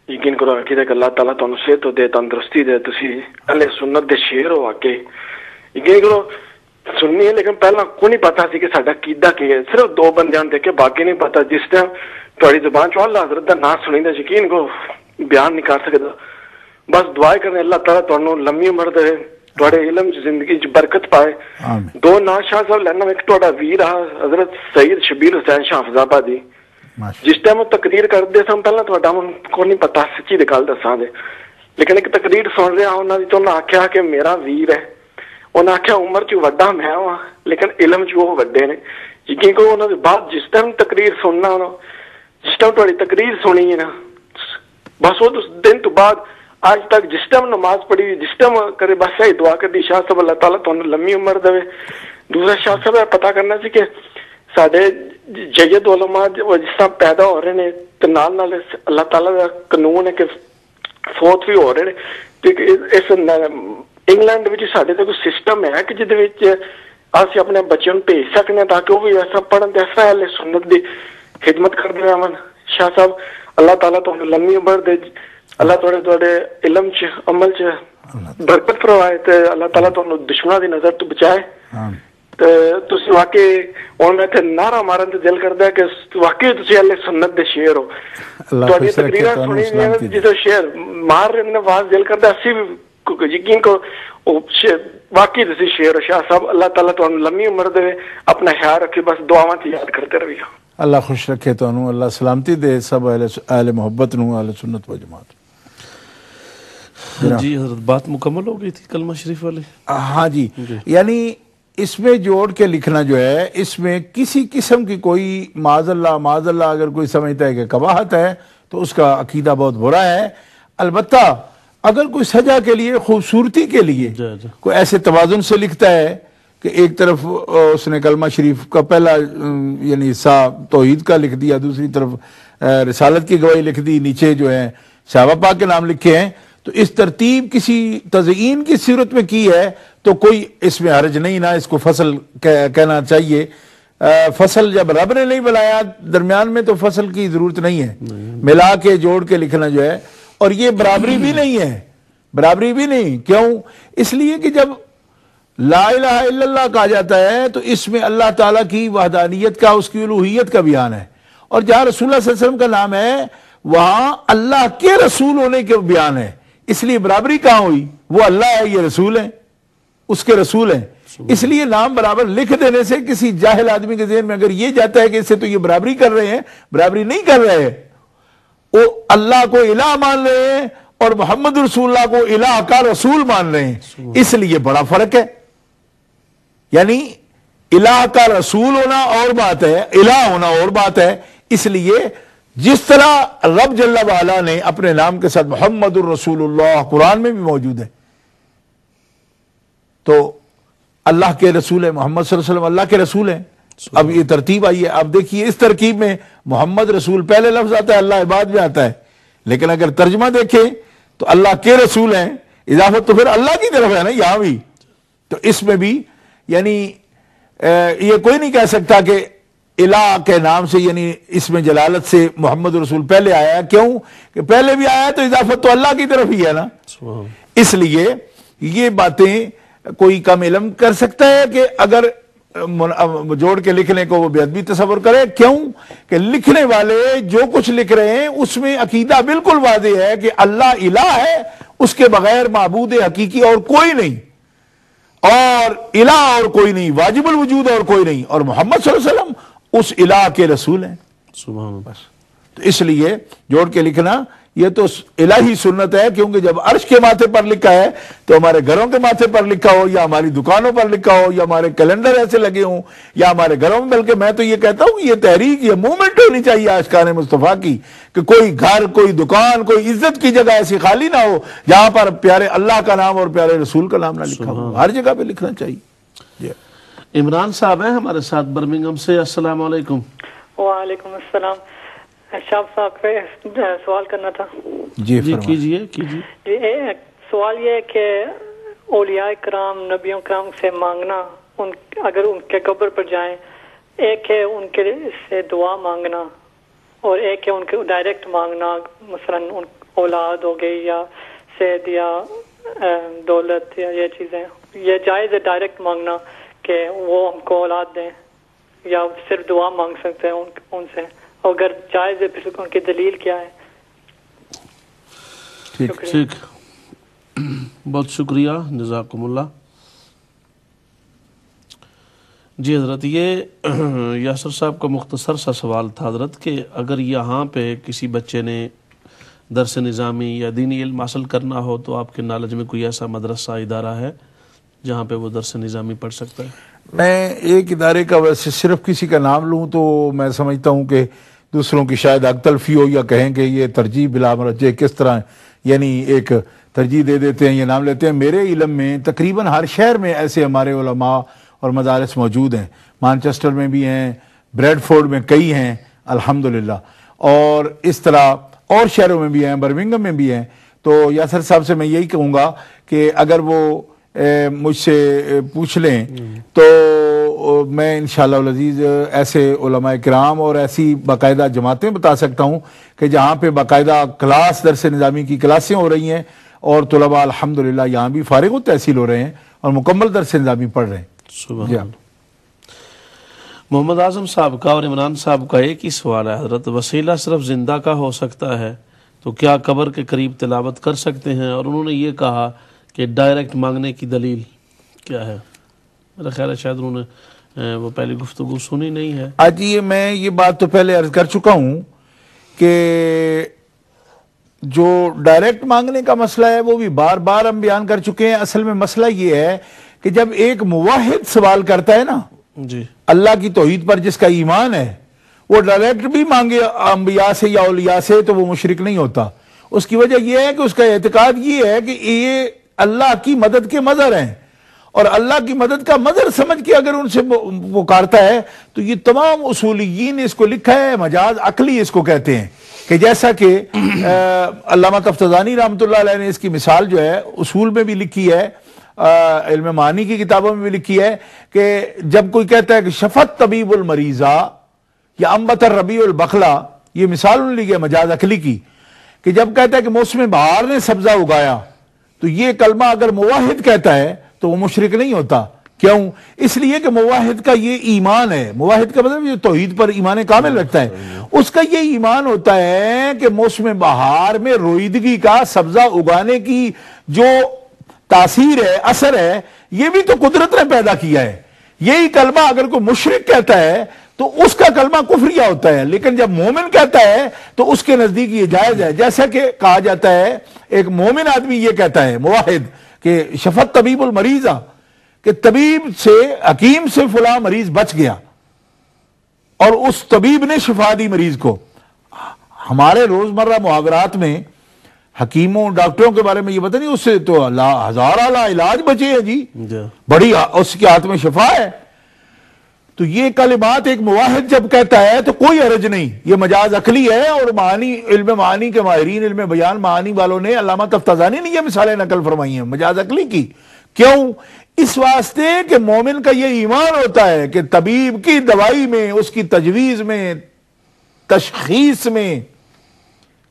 H: یقین کرو کہ اللہ تعالیٰ تانوں صحت دے, تندرستی دے, تسی اہل سنت دے شیر ہو کے. یقین کرو سننی ہے لیکن پہلا کو نہیں پتا سی کہ ساڈا عقیدہ کی ہے, صرف دو بندیاں دیکھے باقی نہیں پتا. جس ٹائم تواڈی زبان چوں اللہ حضرت دا نام سنیدا یقین کو بیان نہیں کر سکدا. بس دعائیں کرنے اللہ تعالیٰ تانوں لمبی عمر دے, تواڈے علم زندگی چ برکت پائے. دو نا شاہ صاحب لینا, ایک تواڈا ویر حضرت سید شبیر حسین شاہ حافظ آبادی. جس ٹائم وہ تقریر کرتے سن پہلے تواڈا کو نہیں پتا سچی دی گل دساں دے, لیکن ایک تقریر سن رہا انہاں دی تو انہاں آکھیا کہ میرا ویر ہے. انہاں آکھیا عمر چ وڈا میں ہاں لیکن علم چ وہ وڈے نے. یقین کرو انہاں دے بعد جس ٹائم تقریر سننا, جس ٹائم تواڈی تقریر سنی ہے نا, بس وہ دن تو بعد آج تک جس ٹائم نماز پڑھی, جس ٹائم کرے بس یہی دعا کر دی شاہ صاحب اللہ تعالیٰ تانوں لمبی عمر دے. دوسرا شاہ صاحب پتہ کرنا سی کہ ساڈے جید علماء جس طرح پیدا ہو رہے ہیں تے نال نال اللہ تعالیٰ کا قانون ہے کہ فوت بھی ہو رہے ہیں. اس انگلینڈ وچ ساڈے تے کوئی سسٹم ہے کہ جہدے وچ اسی اپنے بچوں نوں بھیج سکنے تاکہ وہ بھی ایسا پڑھن تے ایسا اہل سنت دی خدمت کرتے رہن. شاہ صاحب اللہ تعالیٰ تانوں لمبی عمر دے, اللہ تواڈے علم چ عمل چ برکت فرمائے تے اللہ تعالیٰ تانوں دشمناں دی نظر تو بچائے. تے تسی واقعی ہن میں تے نعرہ مارن تے دل کردا ہے کہ واقعی تسی اہل سنت دے شیر ہو. تواڈی تقریراں سنی جدوں شیر مار رہے نے آواز دل کردا اسی بھی یقین کو واقعی تسی شیر ہو. شاہ صاحب اللہ تعالیٰ تانوں لمبی عمر دے, اپنا خیال رکھے, بس دعاواں تے یاد کرتے رہیے.
A: اللہ خوش رکھے تانوں, اللہ سلامتی دے سب اہل محبت نوں, اہل سنت و جماعت.
B: جی حضرت بات مکمل ہو گئی تھی کلمہ شریف والی.
A: ہاں جی, یعنی اس میں جوڑ کے لکھنا جو ہے, اس میں کسی قسم کی کوئی معاذ اللہ اگر کوئی سمجھتا ہے کہ قباحت ہے تو اس کا عقیدہ بہت برا ہے. البتہ اگر کوئی سجا کے لیے, خوبصورتی کے لیے کوئی ایسے توازن سے لکھتا ہے کہ ایک طرف اس نے کلمہ شریف کا پہلا یعنی حصہ توحید کا لکھ دیا, دوسری طرف رسالت کی گواہی لکھ دی, نیچے جو ہے صحابہ پاک کے نام لکھے ہیں, تو اس ترتیب کسی تزئین کی صورت میں کی ہے تو کوئی اس میں حرج نہیں, نہ اس کو فصل کہنا چاہیے. فصل جب رب نے نہیں بنایا درمیان میں تو فصل کی ضرورت نہیں ہے, ملا کے جوڑ کے لکھنا جو ہے. اور یہ برابری بھی نہیں ہے, برابری بھی نہیں. کیوں؟ اس لیے کہ جب لا الہ الا اللہ کہا جاتا ہے تو اس میں اللہ تعالیٰ کی وحدانیت کا, اس کی الوہیت کا بیان ہے, اور جہاں رسول اللہ صلی اللہ علیہ وسلم کا نام ہے وہاں اللہ کے رسول ہونے کے بیان ہے. اس لیے برابری کہاں ہوئی؟ وہ اللہ ہے, یہ رسول ہیں, اس کے رسول ہیں. اس لیے نام برابر لکھ دینے سے کسی جاہل آدمی کے ذہن میں اگر یہ جاتا ہے کہ اس سے تو یہ برابری کر رہے ہیں, برابری نہیں کر رہے ہیں. وہ اللہ کو الہ مان رہے ہیں اور محمد رسول اللہ کو الہ کا رسول مان رہے ہیں. اس لیے بڑا فرق ہے. یعنی الہ کا رسول ہونا اور بات ہے, الہ ہونا اور بات ہے. اس لیے جس طرح رب جل وعلا نے اپنے نام کے ساتھ محمد الرسول اللہ قرآن میں بھی موجود ہے, تو اللہ کے رسول ہے, محمد صلی اللہ علیہ وسلم اللہ کے رسول ہیں. اب یہ ترتیب آئی ہے, اب دیکھیے اس ترکیب میں محمد رسول پہلے لفظ آتا ہے, اللہ بعد میں آتا ہے. لیکن اگر ترجمہ دیکھیں تو اللہ کے رسول ہیں, اضافت تو پھر اللہ کی طرف ہے نا یہاں بھی. تو اس میں بھی یعنی یہ کوئی نہیں کہہ سکتا کہ الہ کے نام سے یعنی اس میں جلالت سے محمد رسول پہلے آیا ہے. کیوں کہ پہلے بھی آیا ہے تو اضافت تو اللہ کی طرف ہی ہے نا. اس لیے یہ باتیں کوئی کم علم کر سکتا ہے کہ اگر جوڑ کے لکھنے کو وہ بے ادبی تصور کرے. کیوں کہ لکھنے والے جو کچھ لکھ رہے ہیں اس میں عقیدہ بالکل واضح ہے کہ اللہ الہ ہے, اس کے بغیر معبود حقیقی اور کوئی نہیں, اور الہ اور کوئی نہیں, واجب الوجود اور کوئی نہیں, اور محمد صلی اللہ علیہ وسلم اس الہ کے رسول ہیں.
B: سبحان اللہ.
A: تو اس لیے جوڑ کے لکھنا یہ تو الہی سنت ہے, کیونکہ جب عرش کے ماتھے پر لکھا ہے تو ہمارے گھروں کے ماتھے پر لکھا ہو, یا ہماری دکانوں پر لکھا ہو, یا ہمارے کیلنڈر ایسے لگے ہوں, یا ہمارے گھروں میں, بلکہ میں تو یہ کہتا ہوں کہ یہ تحریک, یہ موومنٹ ہونی چاہیے آشکار مصطفیٰ کی, کہ کوئی گھر, کوئی دکان, کوئی عزت کی جگہ ایسی خالی نہ ہو جہاں پر پیارے اللہ کا نام اور پیارے رسول کا نام نہ لکھا ہو. ہر جگہ پہ لکھنا چاہیے.
B: عمران صاحب ہیں ہمارے ساتھ برمنگھم سے. السلام علیکم.
I: وعلیکم السلام. شاہ صاحب پہ سوال کرنا تھا.
A: جی
B: کیجیے.
I: جی سوال یہ ہے کہ اولیاء کرام, نبیوں کرام سے مانگنا, اگر ان کے قبر پر جائیں, ایک ہے ان کے سے دعا مانگنا اور ایک ہے ان کے ڈائریکٹ مانگنا, مثلا اولاد ہو گئی یا صحت یا دولت یا یہ چیزیں, یہ جائز ہے ڈائریکٹ مانگنا کہ وہ ہم کو اولاد دیں, یا صرف دعا مانگ سکتے ہیں ان سے؟ اگر جائز ہے پھر ان کی دلیل کیا ہے؟
B: ٹھیک, بہت شکریہ, جزاکم اللہ. جی حضرت, یہ یاسر صاحب کا مختصر سا سوال تھا حضرت, کہ اگر یہاں پہ کسی بچے نے درس نظامی یا دینی علم حاصل کرنا ہو تو آپ کے نالج میں کوئی ایسا مدرسہ ادارہ ہے جہاں پہ وہ درس نظامی پڑھ سکتا ہے؟
A: میں ایک ادارے کا ویسے صرف کسی کا نام لوں تو میں سمجھتا ہوں کہ دوسروں کی شاید حق تلفی ہو, یا کہیں کہ یہ ترجیح بلا مرجع کس طرح یعنی ایک ترجیح دے دیتے ہیں, یہ نام لیتے ہیں. میرے علم میں تقریباً ہر شہر میں ایسے ہمارے علماء اور مدارس موجود ہیں. مانچسٹر میں بھی ہیں, بریڈ فورڈ میں کئی ہیں الحمدللہ, اور اس طرح اور شہروں میں بھی ہیں, برمنگھم میں بھی ہیں. تو یاسر صاحب سے میں یہی کہوں گا کہ اگر وہ مجھ سے پوچھ لیں تو میں انشاءاللہ العزیز ایسے علماء کرام اور ایسی باقاعدہ جماعتیں بتا سکتا ہوں کہ جہاں پہ باقاعدہ کلاس درس نظامی کی کلاسیں ہو رہی ہیں, اور طلباء الحمدللہ یہاں بھی فارغ و تحصیل ہو رہے ہیں اور مکمل درس نظامی پڑھ رہے ہیں.
B: سبحان اللہ. محمد اعظم صاحب کا اور عمران صاحب کا ایک ہی سوال ہے حضرت, وسیلہ صرف زندہ کا ہو سکتا ہے تو کیا قبر کے قریب تلاوت کر سکتے ہیں؟ اور انہوں نے یہ کہا کہ ڈائریکٹ مانگنے کی دلیل کیا ہے؟ میرا خیال ہے شاید انہوں نے وہ پہلی گفتگو سنی نہیں ہے.
A: آج میں یہ بات تو پہلے عرض کر چکا ہوں کہ جو ڈائریکٹ مانگنے کا مسئلہ ہے وہ بھی بار بار ہم بیان کر چکے ہیں. اصل میں مسئلہ یہ ہے کہ جب ایک موحد سوال کرتا ہے نا
B: جی
A: اللہ کی توحید پر جس کا ایمان ہے، وہ ڈائریکٹ بھی مانگے انبیاء سے یا اولیاء سے تو وہ مشرک نہیں ہوتا. اس کی وجہ یہ ہے کہ اس کا اعتقاد یہ ہے کہ یہ اللہ کی مدد کے مظہر ہیں، اور اللہ کی مدد کا مظہر سمجھ کے اگر ان سے پکارتا ہے تو یہ تمام اصولیین نے اس کو لکھا ہے مجاز عقلی اس کو کہتے ہیں. کہ جیسا کہ علامہ تفتزانی رحمۃ اللہ علیہ نے اس کی مثال جو ہے اصول میں بھی لکھی ہے، علم معانی کی کتابوں میں بھی لکھی ہے، کہ جب کوئی کہتا ہے کہ شفت طبیب المریضہ یا انبت الربیع البخلا، یہ مثال انہوں نے لی ہے مجاز عقلی کی، کہ جب کہتا ہے کہ موسم بہار نے سبزہ اگایا، تو یہ کلمہ اگر موحد کہتا ہے تو وہ مشرک نہیں ہوتا. کیوں؟ اس لیے کہ موحد کا یہ ایمان ہے. موحد کا مطلب یہ توحید پر ایمان کامل رکھتا ہے. اس کا یہ ایمان ہوتا ہے کہ موسم بہار میں رویدگی کا سبزہ اگانے کی جو تاثیر ہے، اثر ہے، یہ بھی تو قدرت نے پیدا کیا ہے. یہی کلمہ اگر کوئی مشرک کہتا ہے تو اس کا کلمہ کفریہ ہوتا ہے، لیکن جب مومن کہتا ہے تو اس کے نزدیک یہ جائز ہے. جیسا کہ کہا جاتا ہے ایک مومن آدمی یہ کہتا ہے موحد کہ شفت طبیب المریضہ، کہ طبیب سے، حکیم سے فلاں مریض بچ گیا اور اس طبیب نے شفا دی مریض کو. ہمارے روزمرہ محاورات میں حکیموں ڈاکٹروں کے بارے میں یہ پتہ نہیں، اس سے تو ہزار اعلیٰ علاج بچے ہیں جی، بڑی اس کے ہاتھ میں شفا ہے. تو یہ کلمات ایک موحد جب کہتا ہے تو کوئی حرج نہیں، یہ مجاز عقلی ہے. اور معانی، علم معانی کے ماہرین، علم بیان معانی والوں نے، علامہ تفتزانی نے یہ مثالیں نقل فرمائی ہیں مجاز عقلی کی. کیوں؟ اس واسطے کہ مومن کا یہ ایمان ہوتا ہے کہ طبیب کی دوائی میں، اس کی تجویز میں، تشخیص میں،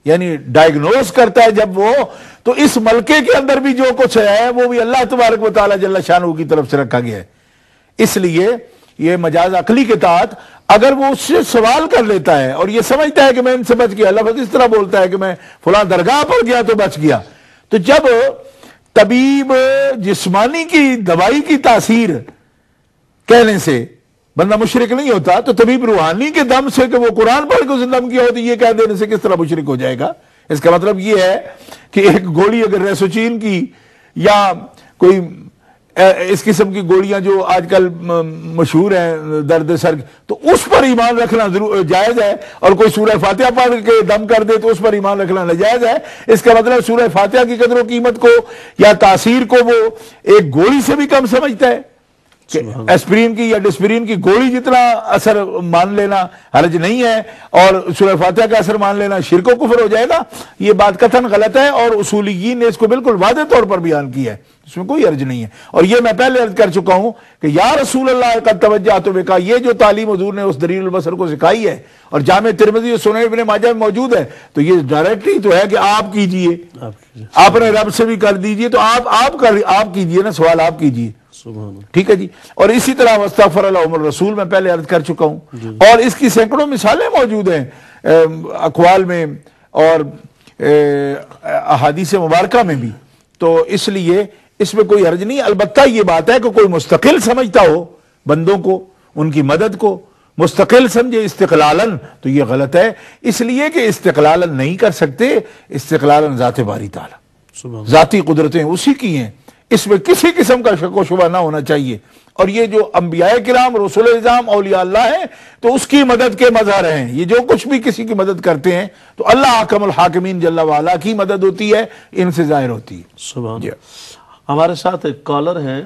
A: یعنی ڈائیگنوز کرتا ہے جب وہ، تو اس ملکے کے اندر بھی جو کچھ ہے وہ بھی اللہ تبارک و تعالی جل شانہ کی طرف سے رکھا گیا ہے. اس لیے یہ مجاز عقلی کے تحت اگر وہ اس سے سوال کر لیتا ہے اور یہ سمجھتا ہے کہ میں ان سے بچ گیا، لفظ اس طرح بولتا ہے کہ میں فلاں درگاہ پر گیا تو بچ گیا، تو جب طبیب جسمانی کی دوائی کی تاثیر کہنے سے بندہ مشرک نہیں ہوتا، تو طبیب روحانی کے دم سے کہ وہ قرآن پڑھ کے زندہ کیا ہو تو یہ کہہ دینے سے کس طرح مشرک ہو جائے گا؟ اس کا مطلب یہ ہے کہ ایک گولی اگر ریسوچین کی یا کوئی اس قسم کی گولیاں جو آج کل مشہور ہیں درد سر، تو اس پر ایمان رکھنا جائز ہے، اور کوئی سورہ فاتحہ پڑھ کے دم کر دے تو اس پر ایمان رکھنا ناجائز ہے. اس کا مطلب سورہ فاتحہ کی قدر و قیمت کو یا تاثیر کو وہ ایک گولی سے بھی کم سمجھتا ہے. کہ ایسپرین کی یا ڈسپرین کی گولی جتنا اثر مان لینا حرج نہیں ہے، اور سورہ فاتحہ کا اثر مان لینا شرک و کفر ہو جائے گا. یہ بات قطعاً غلط ہے، اور اصولیین نے اس کو بالکل واضح طور پر بیان کیا ہے، اس میں کوئی حرج نہیں ہے. اور یہ میں پہلے عرض کر چکا ہوں کہ یا رسول اللہ قد توجہت بک، یہ جو تعلیم حضور نے اس دلیل البصر کو سکھائی ہے اور جامع ترمذی اور سنن ابن ماجہ میں موجود ہے، تو یہ ڈائریکٹلی تو ہے کہ آپ کیجئے، آپ نے رب سے بھی کر دیجئے، تو آپ کیجئے نا، سوال آپ کیجئے. ٹھیک ہے جی. اور اسی طرح واستغفر لهم الرسول میں پہلے عرض کر چکا ہوں، اور اس کی سینکڑوں مثالیں موجود ہیں اقوال میں اور احادیث مبارکہ میں بھی. تو اس لیے اس میں کوئی حرج نہیں. البتہ یہ بات ہے کہ کوئی مستقل سمجھتا ہو بندوں کو، ان کی مدد کو مستقل سمجھے استقلالاً، تو یہ غلط ہے. اس لیے کہ استقلالاً نہیں کر سکتے، استقلالاً ذات باری تعالی، ذاتی قدرتیں اسی کی ہیں، اس میں کسی قسم کا شک و شبہ نہ ہونا چاہیے. اور یہ جو انبیاء کرام، رسول اعظام، اولیاء اللہ ہیں تو اس کی مدد کے مظہر ہیں. یہ جو کچھ بھی کسی کی مدد کرتے ہیں تو اللہ حکم الحاکمین جل وعلا کی مدد ہوتی ہے، ان سے ظاہر ہوتی ہے.
B: سبحان اللہ. ہمارے ساتھ ایک کالر ہیں،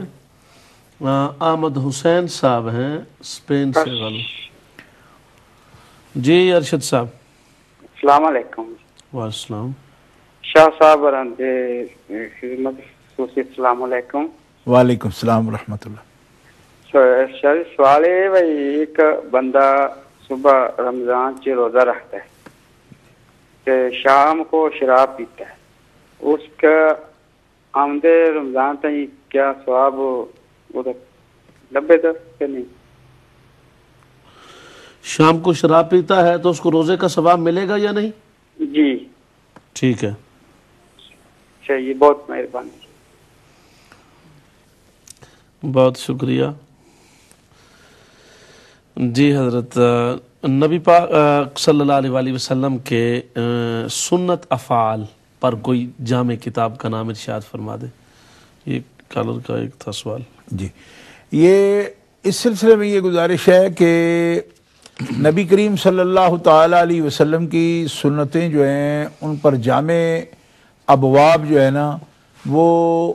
B: احمد حسین صاحب ہیں اسپین سے. جی ارشد صاحب.
J: السلام علیکم.
B: وعلیکم السلام.
J: شاہ صاحب خدمت السلام علیکم.
A: وعلیکم السلام ورحمۃ اللہ.
J: سوال ہے بھائی، ایک بندہ صبح رمضان سے روزہ رکھتا ہے کہ شام کو شراب پیتا ہے، اس کا آمد رمضان تک کیا ثواب لبے گا کہ نہیں؟
B: شام کو شراب پیتا ہے تو اس کو روزے کا ثواب ملے گا یا نہیں؟
J: جی
B: ٹھیک ہے،
J: چلیے، بہت مہربانی.
B: بہت شکریہ. جی حضرت، نبی پاک صلی اللہ علیہ وسلم کے سنت افعال پر کوئی جامع کتاب کا نام ارشاد فرما دے. یہ کالر کا ایک تھا سوال.
A: جی یہ اس سلسلے میں یہ گزارش ہے کہ نبی کریم صلی اللہ تعالی علیہ وسلم کی سنتیں جو ہیں ان پر جامع ابواب جو ہے نا وہ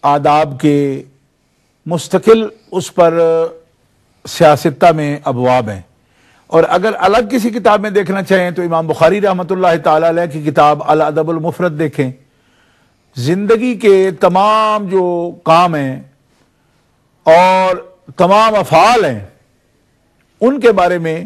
A: آداب کے مستقل اس پر سیاستہ میں ابواب ہیں. اور اگر الگ کسی کتاب میں دیکھنا چاہیں تو امام بخاری رحمۃ اللہ تعالی علیہ کی کتاب الادب المفرد دیکھیں. زندگی کے تمام جو کام ہیں اور تمام افعال ہیں ان کے بارے میں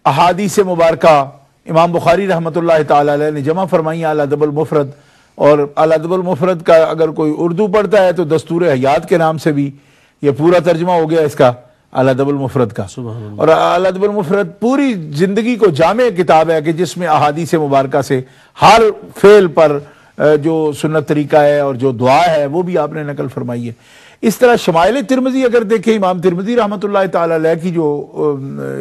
A: احادیث مبارکہ امام بخاری رحمۃ اللہ تعالی علیہ نے جمع فرمائی الادب المفرد. اور الادب المفرد کا اگر کوئی اردو پڑھتا ہے تو دستور حیات کے نام سے بھی یہ پورا ترجمہ ہو گیا اس کا الادب المفرد کا. اور الادب المفرد پوری زندگی کو جامع کتاب ہے کہ جس میں احادیث مبارکہ سے ہر فعل پر جو سنت طریقہ ہے اور جو دعا ہے وہ بھی آپ نے نقل فرمائی ہے. اس طرح شمائل ترمذی اگر دیکھیں امام ترمذی رحمۃ اللہ تعالی علیہ کی جو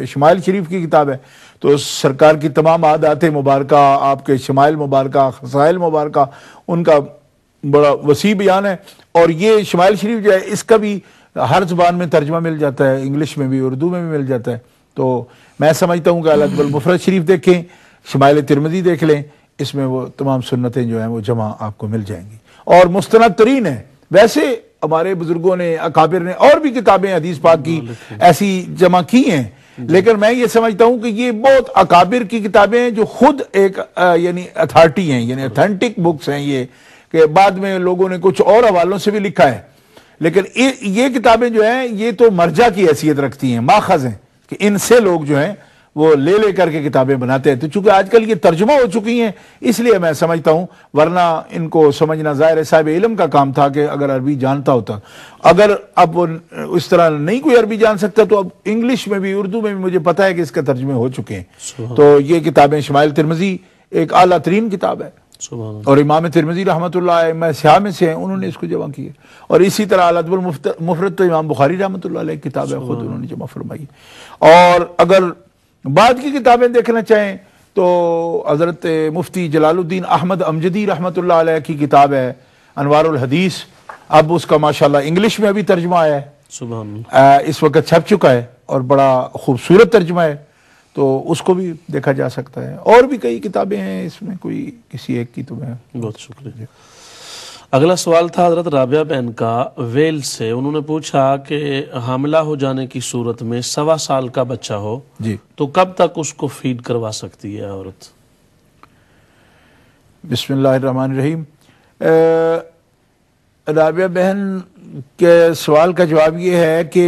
A: شمائل شریف کی کتاب ہے تو سرکار کی تمام عادات مبارکہ، آپ کے شمائل مبارکہ، خصائل مبارکہ، ان کا بڑا وسیع بیان ہے. اور یہ شمائل شریف جو ہے اس کا بھی ہر زبان میں ترجمہ مل جاتا ہے، انگلش میں بھی اردو میں بھی مل جاتا ہے. تو میں سمجھتا ہوں کہ الادب المفرد شریف دیکھیں، شمائل ترمذی دیکھ لیں، اس میں وہ تمام سنتیں جو ہیں وہ جمع آپ کو مل جائیں گی اور مستند ترین ہیں. ویسے ہمارے بزرگوں نے، اکابر نے اور بھی کتابیں حدیث پاک کی ایسی جمع کی ہیں، لیکن میں یہ سمجھتا ہوں کہ یہ بہت اکابر کی کتابیں ہیں جو خود ایک یعنی اتھارٹی ہیں، یعنی اتھینٹک بکس ہیں یہ، کہ بعد میں لوگوں نے کچھ اور حوالوں سے بھی لکھا ہے. لیکن یہ کتابیں جو ہیں یہ تو مرجع کی حیثیت رکھتی ہیں، ماخذ ہیں کہ ان سے لوگ جو ہیں وہ لے کر کے کتابیں بناتے ہیں. تو چونکہ آج کل یہ ترجمہ ہو چکی ہیں اس لیے میں سمجھتا ہوں، ورنہ ان کو سمجھنا ظاہر صاحب علم کا کام تھا کہ اگر عربی جانتا ہوتا. اگر اب وہ اس طرح نہیں کوئی عربی جان سکتا تو اب انگلش میں بھی اردو میں بھی مجھے پتا ہے کہ اس کے ترجمے ہو چکے ہیں. تو یہ کتابیں شمائل ترمذی ایک اعلیٰ ترین کتاب ہے اور امام ترمذی رحمۃ اللہ سیاہ میں سے ہیں، انہوں نے اس کو جمع کیا. اور اسی طرح الادب المفرد تو امام بخاری رحمۃ اللہ علیہ کتاب ہے، خود انہوں نے جمع فرمائی. اور اگر بعد کی کتابیں دیکھنا چاہیں تو حضرت مفتی جلال الدین احمد امجدی رحمۃ اللہ علیہ کی کتاب ہے انوار الحدیث. اب اس کا ماشاءاللہ انگلش میں ابھی ترجمہ آیا ہے، اس وقت چھپ چکا ہے اور بڑا خوبصورت ترجمہ ہے، تو اس کو بھی دیکھا جا سکتا ہے. اور بھی کئی کتابیں ہیں، اس میں کوئی کسی ایک کی تو میں
B: بہت شکریہ. اگلا سوال تھا حضرت رابعہ بہن کا ویل سے. انہوں نے پوچھا کہ حاملہ ہو جانے کی صورت میں 1.25 سال کا بچہ ہو
A: جی
B: تو کب تک اس کو فیڈ کروا سکتی ہے عورت؟
A: بسم اللہ الرحمن الرحیم. رابعہ بہن کے سوال کا جواب یہ ہے کہ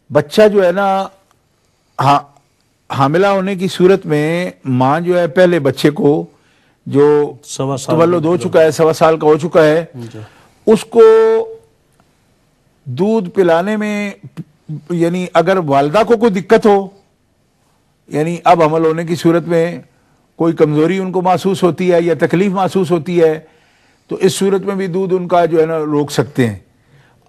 A: بچہ جو ہے نا حاملہ ہونے کی صورت میں ماں جو ہے پہلے بچے کو جو تولد ہو چکا ہے، 1.25 سال کا ہو چکا ہے، اس کو دودھ پلانے میں یعنی اگر والدہ کو کوئی دقت ہو، یعنی اب حمل ہونے کی صورت میں کوئی کمزوری ان کو محسوس ہوتی ہے یا تکلیف محسوس ہوتی ہے تو اس صورت میں بھی دودھ ان کا جو ہے نا روک سکتے ہیں.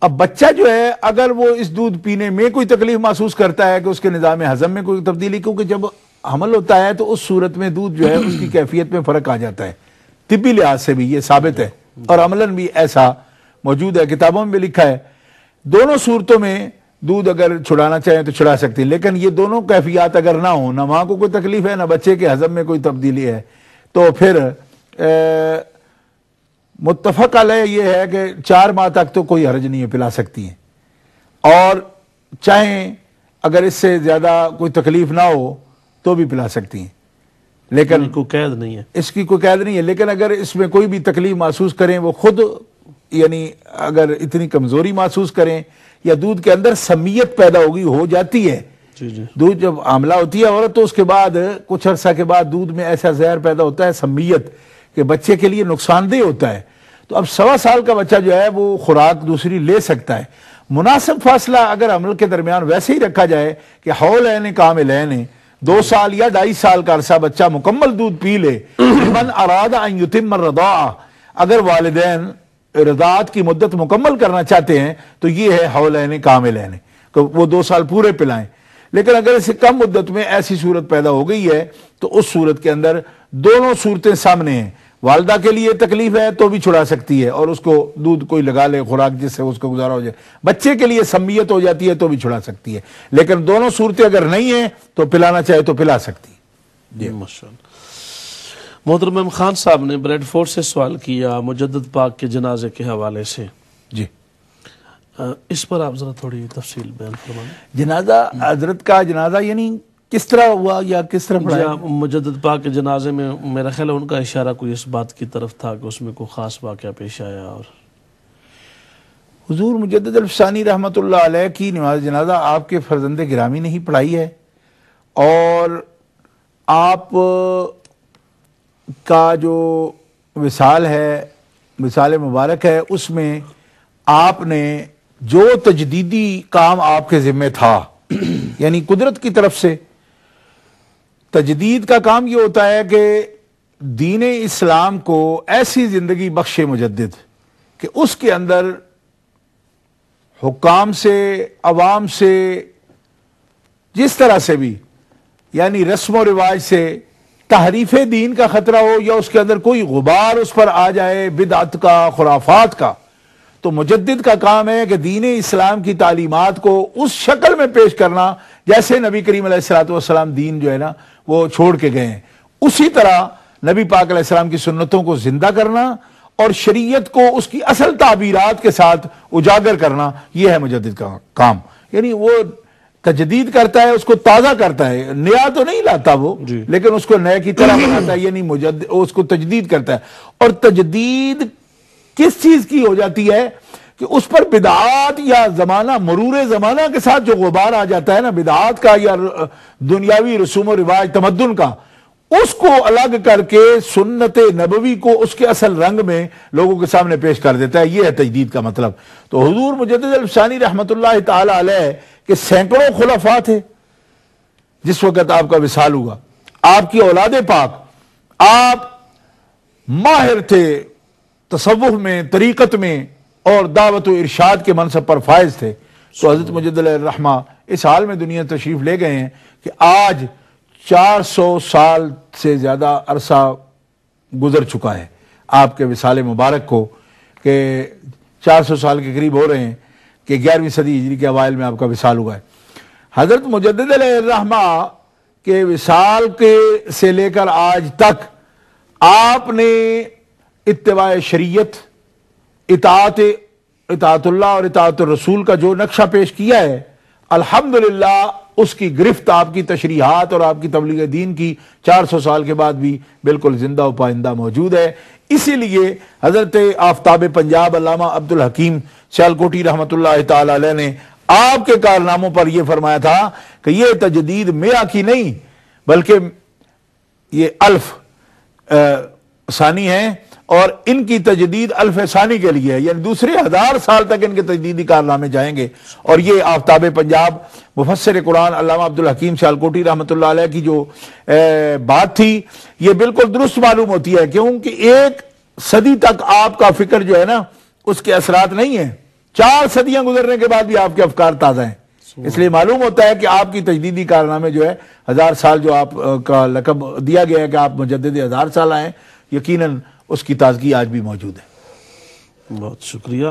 A: اب بچہ جو ہے اگر وہ اس دودھ پینے میں کوئی تکلیف محسوس کرتا ہے کہ اس کے نظام ہضم میں کوئی تبدیلی، کیونکہ جب حمل ہوتا ہے تو اس صورت میں دودھ جو ہے اس کی کیفیت میں فرق آ جاتا ہے، طبی لحاظ سے بھی یہ ثابت ہے اور عملاً بھی ایسا موجود ہے، کتابوں میں بھی لکھا ہے. دونوں صورتوں میں دودھ اگر چھڑانا چاہیں تو چھڑا سکتے ہیں، لیکن یہ دونوں کیفیات اگر نہ ہوں، نہ ماں کو کوئی تکلیف ہے نہ بچے کے ہضم میں کوئی تبدیلی ہے، تو پھر متفق علیہ یہ ہے کہ 4 ماہ تک تو کوئی حرج نہیں ہے، پلا سکتی ہیں. اور چاہیں اگر اس سے زیادہ کوئی تکلیف نہ ہو تو بھی پلا سکتی ہیں، لیکن
B: کوئی قید نہیں ہے،
A: اس کی کوئی قید نہیں ہے. لیکن اگر اس میں کوئی بھی تکلیف محسوس کریں، وہ خود یعنی اگر اتنی کمزوری محسوس کریں یا دودھ کے اندر سمیت پیدا ہو جاتی ہے، دودھ جب حاملہ ہوتی ہے عورت تو اس کے بعد کچھ عرصہ کے بعد دودھ میں ایسا زہر پیدا ہوتا ہے سمیت کہ بچے کے لیے نقصان دہ ہوتا ہے. تو اب 1.25 سال کا بچہ جو ہے وہ خوراک دوسری لے سکتا ہے. مناسب فاصلہ اگر حمل کے درمیان ویسے ہی رکھا جائے کہ حولین کاملین 2 سال یا 2.5 سال کا عرصہ بچہ مکمل دودھ پی لے، من اراد ان یتم الرضاعہ، اگر والدین رضاعت کی مدت مکمل کرنا چاہتے ہیں تو یہ ہے حولین کاملین، تو وہ 2 سال پورے پلائیں. لیکن اگر اسے کم مدت میں ایسی صورت پیدا ہو گئی ہے تو اس صورت کے اندر دونوں صورتیں سامنے ہیں. والدہ کے لیے تکلیف ہے تو بھی چھڑا سکتی ہے اور اس کو دودھ کوئی لگا لے خوراک جس سے اس کو گزارا ہو جائے. بچے کے لیے سمیت ہو جاتی ہے تو بھی چھڑا سکتی ہے. لیکن دونوں صورتیں اگر نہیں ہیں تو پلانا چاہے تو پلا سکتی ہے.
B: جی ماشاءاللہ. محترم خان صاحب نے بریڈ فورٹ سے سوال کیا مجدد پاک کے جنازے کے حوالے سے.
A: جی
B: اس پر آپ ذرا تھوڑی تفصیل بیان فرمائیں.
A: جنازہ حضرت کا جنازہ یعنی کس طرح ہوا یا کس طرح پڑھایا؟
B: مجدد پاک کے جنازے میں میرا خیال ہے ان کا اشارہ کوئی اس بات کی طرف تھا کہ اس میں کوئی خاص واقعہ پیش آیا. اور
A: حضور مجدد الفسانی رحمۃ اللہ علیہ کی نماز جنازہ آپ کے فرزند گرامی نے ہی پڑھائی ہے اور آپ کا جو وصال ہے، وصال مبارک ہے، اس میں آپ نے جو تجدیدی کام آپ کے ذمہ تھا یعنی قدرت کی طرف سے تجدید کا کام یہ ہوتا ہے کہ دین اسلام کو ایسی زندگی بخشے مجدد کہ اس کے اندر حکام سے، عوام سے، جس طرح سے بھی یعنی رسم و رواج سے تحریف دین کا خطرہ ہو یا اس کے اندر کوئی غبار اس پر آ جائے بدعت کا، خرافات کا. تو مجدد کا کام ہے کہ دین اسلام کی تعلیمات کو اس شکل میں پیش کرنا جیسے نبی کریم علیہ الصلوۃ والسلام دین جو ہے نا وہ چھوڑ کے گئے ہیں، اسی طرح نبی پاک علیہ السلام کی سنتوں کو زندہ کرنا اور شریعت کو اس کی اصل تعبیرات کے ساتھ اجاگر کرنا. یہ ہے مجدد کا کام. یعنی وہ تجدید کرتا ہے، اس کو تازہ کرتا ہے، نیا تو نہیں لاتا وہ لیکن اس کو نئے کی طرح بناتا ہے. یعنی مجدد اس کو تجدید کرتا ہے. اور تجدید کس چیز کی ہو جاتی ہے کہ اس پر بدعات یا زمانہ، مرور زمانہ کے ساتھ جو غبار آ جاتا ہے نا بدعات کا یا دنیاوی رسوم و رواج تمدن کا، اس کو الگ کر کے سنت نبوی کو اس کے اصل رنگ میں لوگوں کے سامنے پیش کر دیتا ہے. یہ ہے تجدید کا مطلب. تو حضور مجدد الفسانی رحمۃ اللہ تعالی علیہ کہ سینکڑوں خلفاء تھے جس وقت آپ کا وصال ہوا. آپ کی اولاد پاک، آپ ماہر تھے تصوف میں، طریقت میں اور دعوت و ارشاد کے منصب پر فائز تھے. تو حضرت مجدد علیہ الرحمہ اس حال میں دنیا تشریف لے گئے ہیں کہ آج 400 سال سے زیادہ عرصہ گزر چکا ہے آپ کے وصال مبارک کو، کہ 400 سال کے قریب ہو رہے ہیں کہ 11ویں صدی ہجری کے اوائل میں آپ کا وصال ہوا ہے. حضرت مجدد علیہ الرحمہ کے وصال کے سے لے کر آج تک آپ نے اتباع شریعت، اطاعت اللہ اور اطاعت الرسول کا جو نقشہ پیش کیا ہے، الحمدللہ اس کی گرفت آپ کی تشریحات اور آپ کی تبلیغ دین کی 400 سال کے بعد بھی بالکل زندہ و پائندہ موجود ہے. اسی لیے حضرت آفتاب پنجاب علامہ عبدالحکیم سیالکوٹی رحمۃ اللہ تعالی علیہ نے آپ کے کارناموں پر یہ فرمایا تھا کہ یہ تجدید میاں کی نہیں بلکہ یہ الف ثانی ہے اور ان کی تجدید الف ثانی کے لیے ہے، یعنی دوسرے 1000 سال تک ان کے تجدیدی کارنامے جائیں گے. اور یہ آفتاب پنجاب مفسر قرآن علامہ عبدالحکیم سیالکوٹی رحمۃ اللہ علیہ کی جو بات تھی یہ بالکل درست معلوم ہوتی ہے، کیونکہ ایک صدی تک آپ کا فکر جو ہے نا اس کے اثرات نہیں ہیں، 4 صدیاں گزرنے کے بعد بھی آپ کے افکار تازہ ہیں. اس لیے معلوم ہوتا ہے کہ آپ کی تجدیدی کارنامے جو ہے 1000 سال جو آپ کا لقب دیا گیا ہے کہ آپ مجدد 1000 سال آئے، یقیناً اس کی تازگی آج بھی موجود ہے.
B: بہت شکریہ.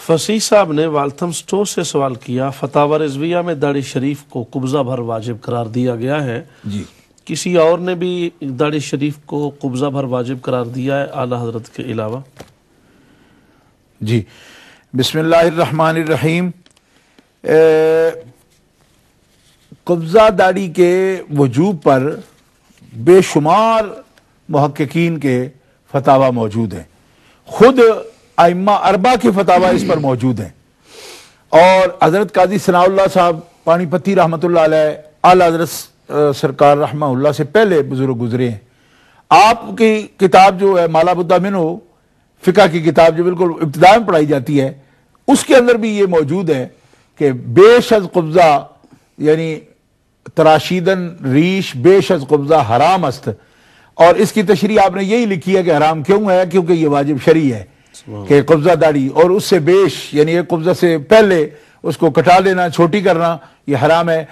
B: فصیح صاحب نے والتھم سٹور سے سوال کیا، فتاوی رضویہ میں داڑھی شریف کو قبضہ بھر واجب قرار دیا گیا ہے،
A: جی
B: کسی اور نے بھی داڑھی شریف کو قبضہ بھر واجب قرار دیا ہے اعلیٰ حضرت کے علاوہ؟
A: جی بسم اللہ الرحمن الرحیم. قبضہ داڑھی کے وجوب پر بے شمار محققین کے فتاوی موجود ہیں، خود ائمہ اربعہ کے فتاوی اس پر موجود ہیں، اور حضرت قاضی ثناء اللہ صاحب پانی پتی رحمۃ اللہ علیہ اعلیٰ حضرت سرکار رحمہ اللہ سے پہلے بزرگ گزرے ہیں. آپ کی کتاب جو ہے مالا بدہ منہ فقہ کی کتاب جو بالکل ابتدا میں پڑھائی جاتی ہے اس کے اندر بھی یہ موجود ہے کہ بیش از قبضہ یعنی تراشیدن ریش بیش از قبضہ حرام است، اور اس کی تشریح آپ نے یہی لکھی ہے کہ حرام کیوں ہے، کیونکہ یہ واجب شرعی ہے کہ قبضہ داڑھی اور اس سے بیش یعنی ایک قبضہ سے پہلے اس کو کٹا دینا، چھوٹی کرنا، یہ حرام ہے۔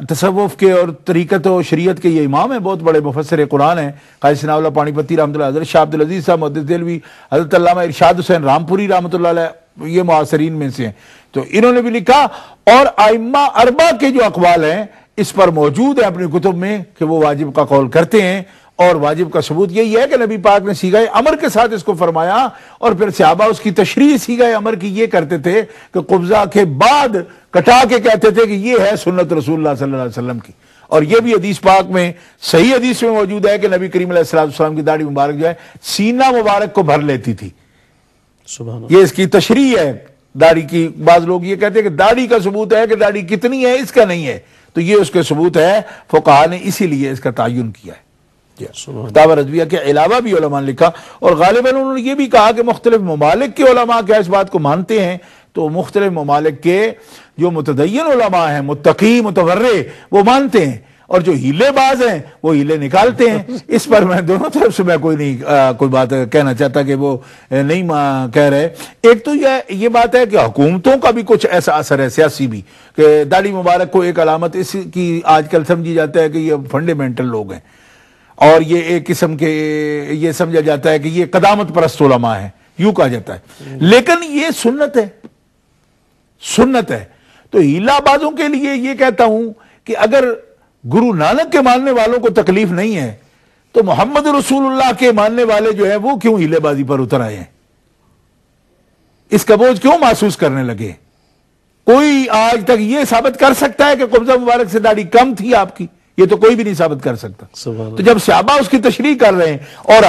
A: تصوف کے اور طریقت و شریعت کے یہ امام ہیں، بہت بڑے مفسر قرآن ہیں، قاضی ثناء اللہ پانی پتی رحمۃ اللہ، حضرت شاہ عبدالعزیز صاحب محدث دہلوی، حضرت علامہ ارشاد حسین رامپوری رحمۃ اللہ علیہ، یہ معاصرین میں سے ہیں۔ تو انہوں نے بھی لکھا، اور ائمہ اربعہ کے جو اقوال ہیں اس پر موجود ہیں اپنی کتب میں کہ وہ واجب کا قول کرتے ہیں، اور واجب کا ثبوت یہی ہے کہ نبی پاک نے صیغہ امر کے ساتھ اس کو فرمایا، اور پھر صحابہ اس کی تشریح صیغہ امر کی یہ کرتے تھے کہ قبضہ کے بعد کٹا کے کہتے تھے کہ یہ ہے سنت رسول اللہ صلی اللہ علیہ وسلم کی۔ اور یہ بھی حدیث پاک میں، صحیح حدیث میں موجود ہے کہ نبی کریم علیہ السلام کی داڑھی مبارک جو ہے سینہ مبارک کو بھر لیتی تھی۔
B: سبحان اللہ۔
A: یہ اس کی تشریح ہے داڑھی کی۔ بعض لوگ یہ کہتے ہیں کہ داڑھی کا ثبوت ہے کہ داڑھی کتنی ہے، اس کا نہیں ہے، تو یہ اس کے ثبوت ہے، فقہا نے اسی لیے اس کا تعین کیا ہے۔ کتاب رضویہ کے علاوہ بھی علماء نے لکھا، اور غالباً انہوں نے یہ بھی کہا کہ مختلف ممالک کے علماء کیا اس بات کو مانتے ہیں، تو مختلف ممالک کے جو متدین علماء ہیں، متقی متورع، وہ مانتے ہیں، اور جو ہیلے باز ہیں وہ ہیلے نکالتے ہیں۔ اس پر میں دونوں طرف سے میں کوئی بات کہنا چاہتا کہ وہ نہیں کہہ رہے۔ ایک تو یہ بات ہے کہ حکومتوں کا بھی کچھ ایسا اثر ہے سیاسی بھی، کہ داڑھی مبارک کو ایک علامت اس کی آج کل سمجھی جاتا ہے کہ یہ فنڈامنٹل لوگ ہیں، اور یہ ایک قسم کے یہ سمجھا جاتا ہے کہ یہ قدامت پرست علماء ہیں، یوں کہا جاتا ہے، لیکن یہ سنت ہے، سنت ہے۔ تو ہیلا بازوں کے لیے یہ کہتا ہوں کہ اگر گرو نانک کے ماننے والوں کو تکلیف نہیں ہے تو محمد رسول اللہ کے ماننے والے جو ہیں وہ کیوں ہیلے بازی پر اتر آئے ہیں؟ اس کا بوجھ کیوں محسوس کرنے لگے؟ کوئی آج تک یہ ثابت کر سکتا ہے کہ قبضہ مبارک سے داڑھی کم تھی آپ کی؟ یہ تو کوئی بھی نہیں ثابت کر سکتا۔ تو جب صحابہ اس کی تشریح کر رہے ہیں، اور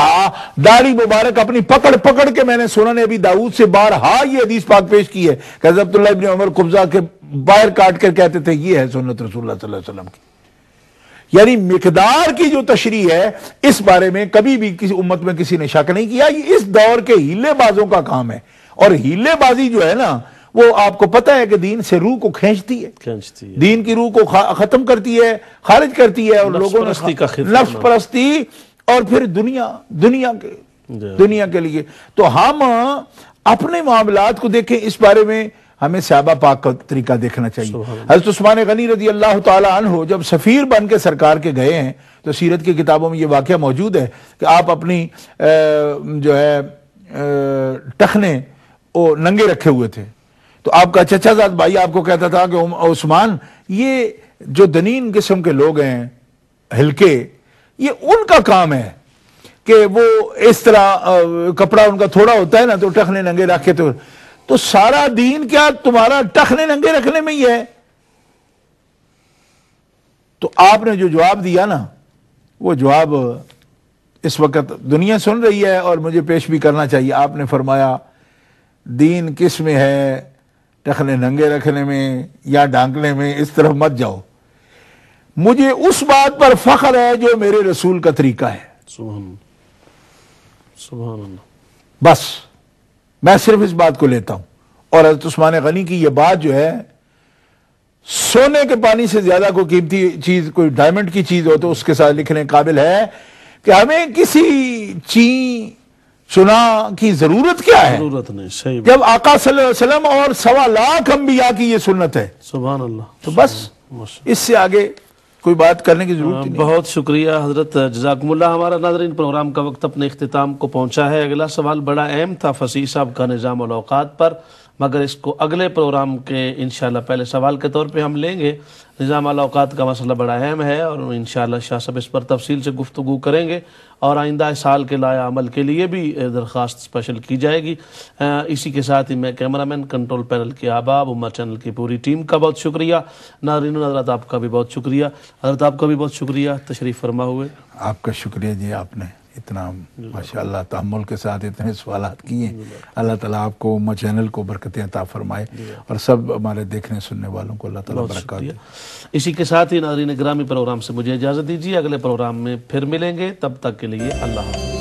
A: داڑھی مبارک اپنی پکڑ کے، میں نے سنن ابی داؤد سے بارہا یہ حدیث پاک پیش کی ہے کہ حضرت عبداللہ ابن عمر قبضہ کے باہر کاٹ کر کہتے تھے یہ ہے سنت رسول اللہ صلی اللہ علیہ وسلم کی۔ یعنی مقدار کی جو تشریح ہے اس بارے میں کبھی بھی کسی امت میں کسی نے شک نہیں کیا، یہ اس دور کے ہیلے بازوں کا کام ہے۔ اور ہیلے بازی جو ہے نا، وہ آپ کو پتہ ہے کہ دین سے روح کو کھینچتی ہے، دین کی روح کو ختم کرتی ہے، خارج کرتی ہے، اور لوگوں نے نفس پرستی، اور پھر دنیا کے لیے۔ تو ہم اپنے معاملات کو دیکھیں، اس بارے میں ہمیں صحابہ پاک کا طریقہ دیکھنا چاہیے۔ حضرت عثمان غنی رضی اللہ تعالی عنہ جب سفیر بن کے سرکار کے گئے ہیں، تو سیرت کی کتابوں میں یہ واقعہ موجود ہے کہ آپ اپنی جو ہے ٹخنے وہ ننگے رکھے ہوئے تھے، تو آپ کا چچا زاد بھائی آپ کو کہتا تھا کہ عثمان، یہ جو دنین قسم کے لوگ ہیں ہلکے، یہ ان کا کام ہے کہ وہ اس طرح کپڑا ان کا تھوڑا ہوتا ہے نا، تو ٹخنے ننگے رکھے، تو سارا دین کیا تمہارا ٹخنے ننگے رکھنے میں ہی ہے؟ تو آپ نے جو جواب دیا نا، وہ جواب اس وقت دنیا سن رہی ہے اور مجھے پیش بھی کرنا چاہیے۔ آپ نے فرمایا دین کس میں ہے، ٹخنے ننگے رکھنے میں یا ڈانکنے میں؟ اس طرف مت جاؤ، مجھے اس بات پر فخر ہے جو میرے رسول کا طریقہ ہے۔
B: سبحان اللہ۔
A: بس میں صرف اس بات کو لیتا ہوں۔ اور حضرت عثمان غنی کی یہ بات جو ہے، سونے کے پانی سے زیادہ کوئی قیمتی چیز، کوئی ڈائمنڈ کی چیز ہو تو اس کے ساتھ لکھنے قابل ہے کہ ہمیں کسی چنا کی ضرورت کیا ہے؟
B: ضرورت نہیں، صحیح،
A: جب آقا صلی اللہ علیہ وسلم اور 1.25 لاکھ انبیاء کی یہ سنت ہے۔
B: سبحان اللہ۔
A: تو بس اس سے آگے کوئی بات کرنے کی ضرورت نہیں۔
B: بہت شکریہ حضرت، جزاکم اللہ۔ ہمارا ناظرین پروگرام کا وقت اپنے اختتام کو پہنچا ہے۔ اگلا سوال بڑا اہم تھا فصیح صاحب کا نظام الاوقات پر، مگر اس کو اگلے پروگرام کے انشاءاللہ پہلے سوال کے طور پہ ہم لیں گے۔ نظام الاوقات کا مسئلہ بڑا اہم ہے، اور انشاءاللہ شاہ صاحب اس پر تفصیل سے گفتگو کریں گے، اور آئندہ سال کے لائے عمل کے لیے بھی درخواست اسپیشل کی جائے گی۔ اسی کے ساتھ ہی میں کیمرامین، کنٹرول پینل کے احباب، امت چینل کی پوری ٹیم کا بہت شکریہ۔ ناظرین و ناظرات آپ کا بھی بہت شکریہ۔ حضرت آپ کا بھی بہت شکریہ تشریف فرما ہوئے۔
A: آپ کا شکریہ جی، آپ نے اتنا ماشاءاللہ تحمل کے ساتھ اتنے سوالات کیے ہیں۔ اللہ تعالیٰ آپ کو امت چینل کو برکتیں عطا فرمائے، اور سب ہمارے دیکھنے سننے والوں کو اللہ تعالیٰ برکات دے۔
B: اسی کے ساتھ ہی ناظرین گرامی پروگرام سے مجھے اجازت دیجیے، اگلے پروگرام میں پھر ملیں گے، تب تک کے لیے اللہ حافظ۔